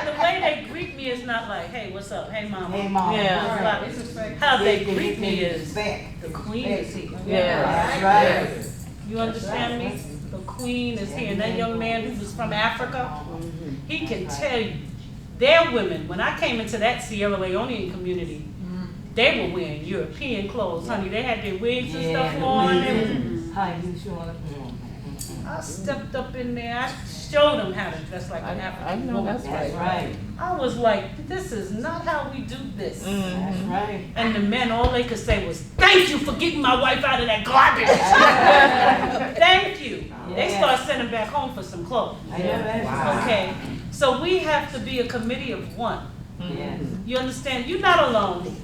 the way they greet me is not like, hey, what's up? Hey, mama. Hey, mama. Yeah. How they greet me is, the queen is here. That's right. You understand me? The queen is here. And that young man who was from Africa, he can tell you, their women, when I came into that Sierra Leonean community, they were wearing European clothes, honey. They had their wigs and stuff on. I stepped up in there, I showed them how to dress like an African woman. That's right. I was like, this is not how we do this. That's right. And the men, all they could say was, thank you for getting my wife out of that garbage. Thank you. They start sending back home for some clothes. Okay, so we have to be a committee of one. You understand? You're not alone.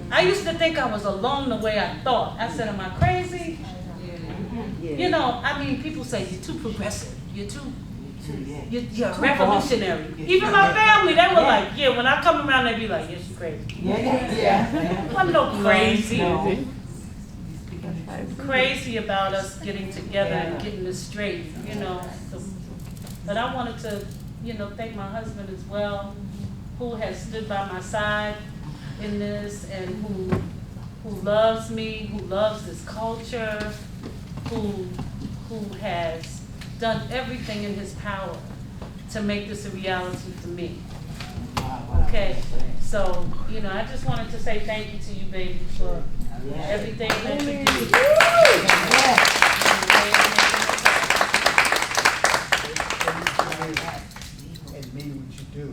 I used to think I was alone the way I thought. I said, am I crazy? You know, I mean, people say you're too progressive. You're revolutionary. Even my family, they were like, yeah, when I come around, they be like, yeah, she's crazy. I'm no crazy. Crazy about us getting together and getting this straight, you know. So, but I wanted to, you know, thank my husband as well, who has stood by my side in this and who loves me, who loves this culture, who has done everything in his power to make this a reality for me. Okay, so, you know, I just wanted to say thank you to you, baby, for everything that you do. And mean what you do.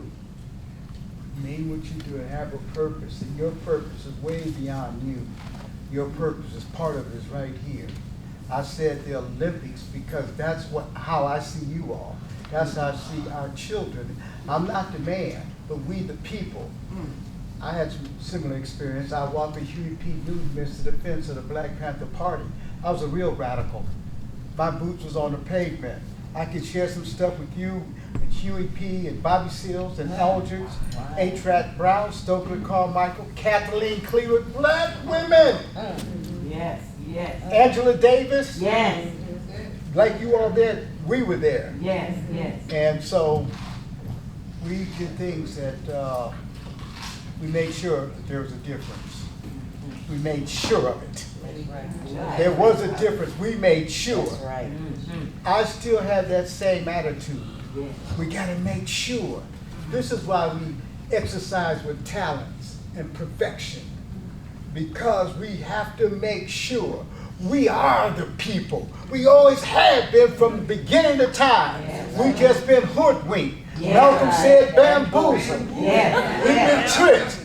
Mean what you do and have a purpose. And your purpose is way beyond you. Your purpose is part of it is right here. I said the Olympics because that's how I see you all. That's how I see our children. I'm not the man, but we the people. I had some similar experience. I walked with Huey P. Newton, Mr. Defense of the Black Panther Party. I was a real radical. My boots was on the pavement. I could share some stuff with you, with Huey P. and Bobby Seals and Eldridge, A-Track Brown, Stokely Carmichael, Kathleen Cleveland, black women. Yes. Angela Davis. Yes. Like you all there, we were there. Yes. And so we did things that we made sure that there was a difference. We made sure of it. There was a difference. We made sure. I still have that same attitude. We got to make sure. This is why we exercise with talents and perfection. Because we have to make sure we are the people. We always have been from the beginning of time. We just been hoodwinked. Malcolm said bamboozled. We've been tricked.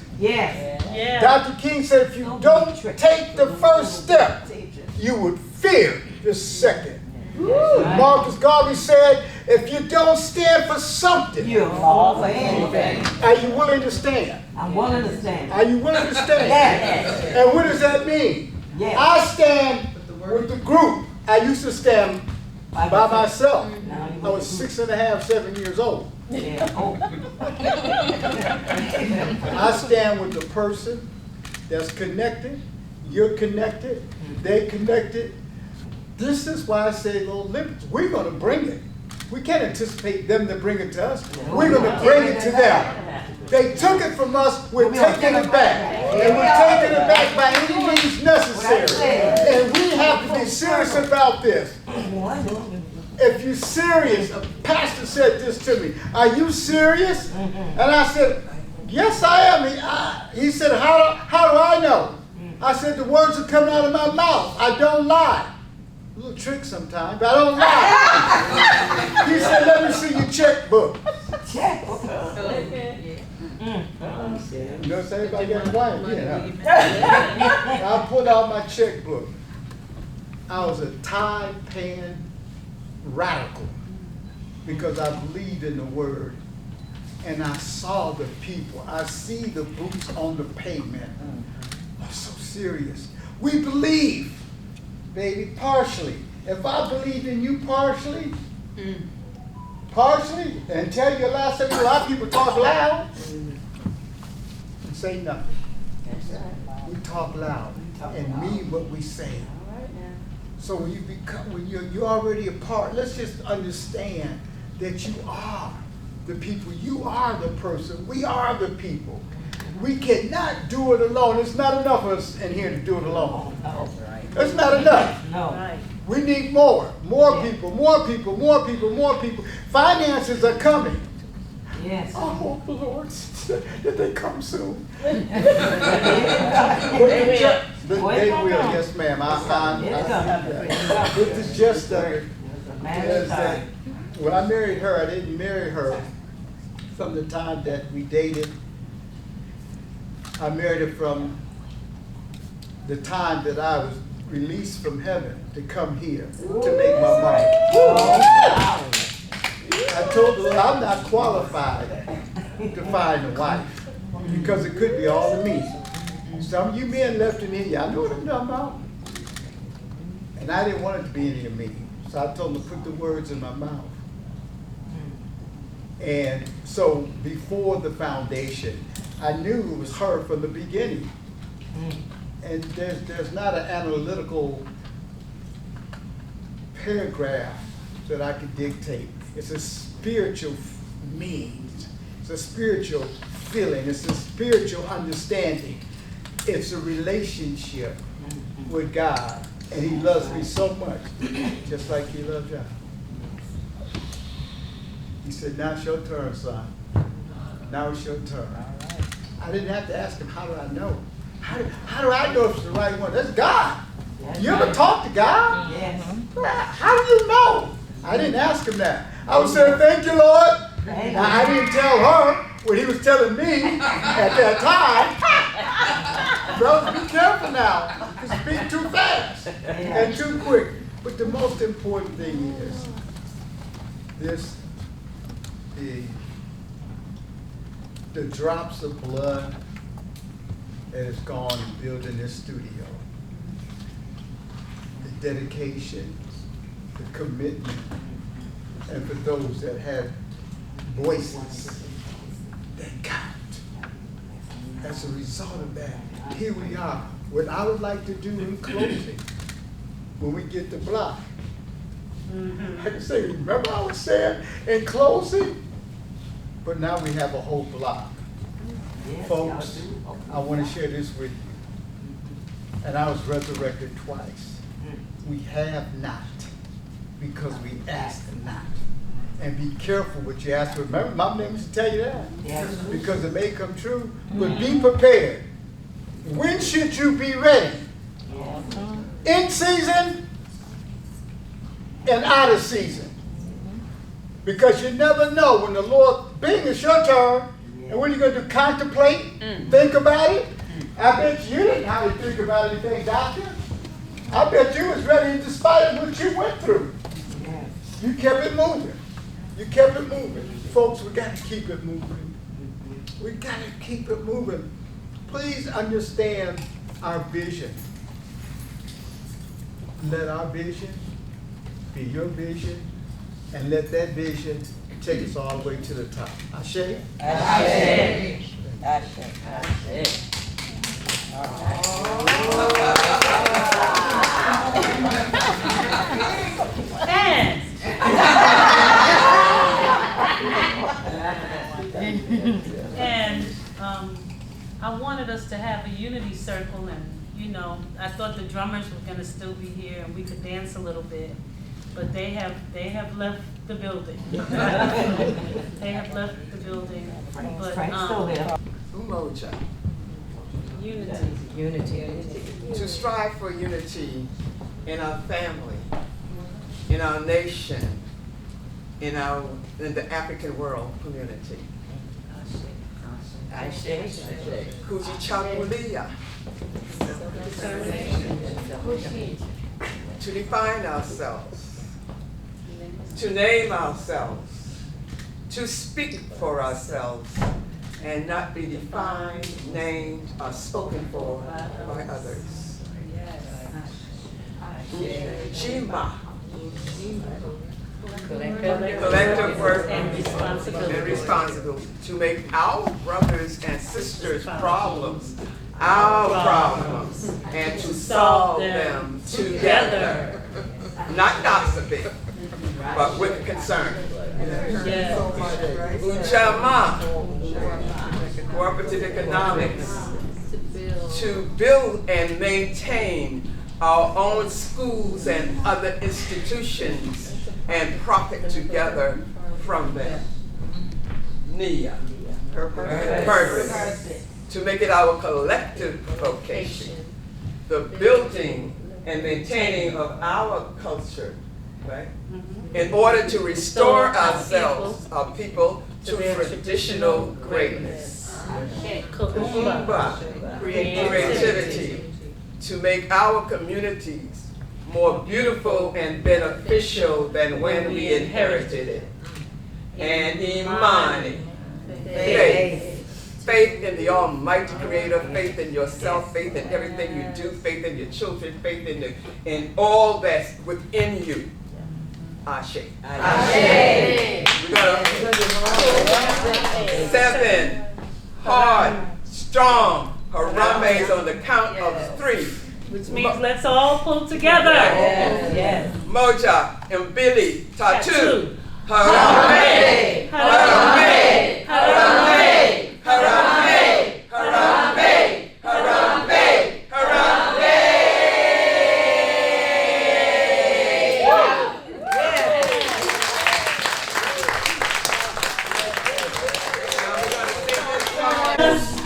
Dr. King said if you don't take the first step, you would fear the second. Marcus Garvey said If you don't stand for something, You're all for anything. are you willing to stand? I'm willing to stand. Are you willing to stand? Yes. And what does that mean? Yes. I stand with the group. I used to stand by myself. I was 6.5, 7 years old. Yeah. Oh. I stand with the person that's connected. You're connected. They connected. This is why I say no limits. We're going to bring it. We can't anticipate them to bring it to us. We're going to bring it to them. They took it from us. We're taking it back. And we're taking it back by any means necessary. And we have to be serious about this. If you're serious, a pastor said this to me, are you serious? And I said, yes, I am. He said, how do I know? I said, the words are coming out of my mouth. I don't lie. A little trick sometimes, but I don't lie. He said, let me see your checkbook. Checkbook? You know, say everybody got quiet again, huh? I pulled out my checkbook. I was a tie-paying radical because I believed in the word. And I saw the people. I see the boots on the pavement. I'm so serious. We believe, baby, partially. If I believed in you partially, and tell you a lot of people talk loud and say nothing. We talk loud and mean what we say. So when you become, you're already a part, let's just understand that you are the people. You are the person. We are the people. We cannot do it alone. It's not enough of us in here to do it alone. It's not enough. No. We need more. More people, more people, more people, more people. Finances are coming. Yes. I hope, Lord, that they come soon. They will, yes, ma'am. This is just that when I married her, I didn't marry her from the time that we dated. I married her from the time that I was released from heaven to come here to make my money. I told her I'm not qualified to find a wife because it could be all of me. Some of you men left in here, y'all know what I'm talking about. And I didn't want it to be any of me. So I told them to put the words in my mouth. And so before the foundation, I knew it was her from the beginning. And there's not an analytical paragraph that I could dictate. It's a spiritual means. It's a spiritual feeling. It's a spiritual understanding. It's a relationship with God. And he loves me so much, just like he loves y'all. He said, now it's your turn, son. Now it's your turn. I didn't have to ask him, how do I know? How do I know if it's the right one? That's God. You ever talk to God? Yes. How do you know? I didn't ask him that. I was saying, thank you, Lord. Now, I didn't tell her what he was telling me at that time. Brothers, be careful now. You speak too fast and too quick. But the most important thing is this, the drops of blood that has gone in building this studio, the dedication, the commitment, and for those that have voices that count. As a result of that, here we are. What I would like to do in closing, when we get the block, I can say, remember I was saying in closing? But now we have a whole block. Folks, I want to share this with you. And I was resurrected twice. We have not because we asked not. And be careful what you ask for. Remember, my name used to tell you that. Yes. Because it may come true. But be prepared. When should you be ready? In season and out of season. Because you never know when the Lord, being it's your turn, and what are you going to do? Contemplate? Think about it? I bet you didn't have to think about anything, doctor. I bet you was ready in spite of what you went through. You kept it moving. You kept it moving. Folks, we got to keep it moving. We got to keep it moving. Please understand our vision. Let our vision be your vision, and let that vision take us all the way to the top. Ashe? Ashe. Ashe. Ashe. And I wanted us to have a unity circle, and I thought the drummers were gonna still be here and we could dance a little bit, but they have left the building. They have left the building, but Frank's still there. Umoja. unity. Unity. To strive for unity in our family, in our nation, in the African world community. Kujichagulia. To define ourselves, to name ourselves, to speak for ourselves, and not be defined, named, or spoken for by others. Jima. Collective work and responsibility to make our brothers and sisters' problems our problems and to solve them together. Not gossiping, but with concern. Uchama, cooperative economics, to build and maintain our own schools and other institutions and profit together from them. Nia, purpose, to make it our collective vocation, the building and maintaining of our culture, right? In order to restore ourselves, our people, to traditional greatness. Creativity, to make our communities more beautiful and beneficial than when we inherited it. And Imani, faith. Faith in the Almighty Creator, faith in yourself, faith in everything you do, faith in your children, faith in all that's within you. Ashe. Ashe. We're gonna 7 hard, strong Harambe's on the count of 3. Which means let's all pull together. Yes. Moja, Mbili, Tatu. Tattoo. Harambe. Harambe. Harambe.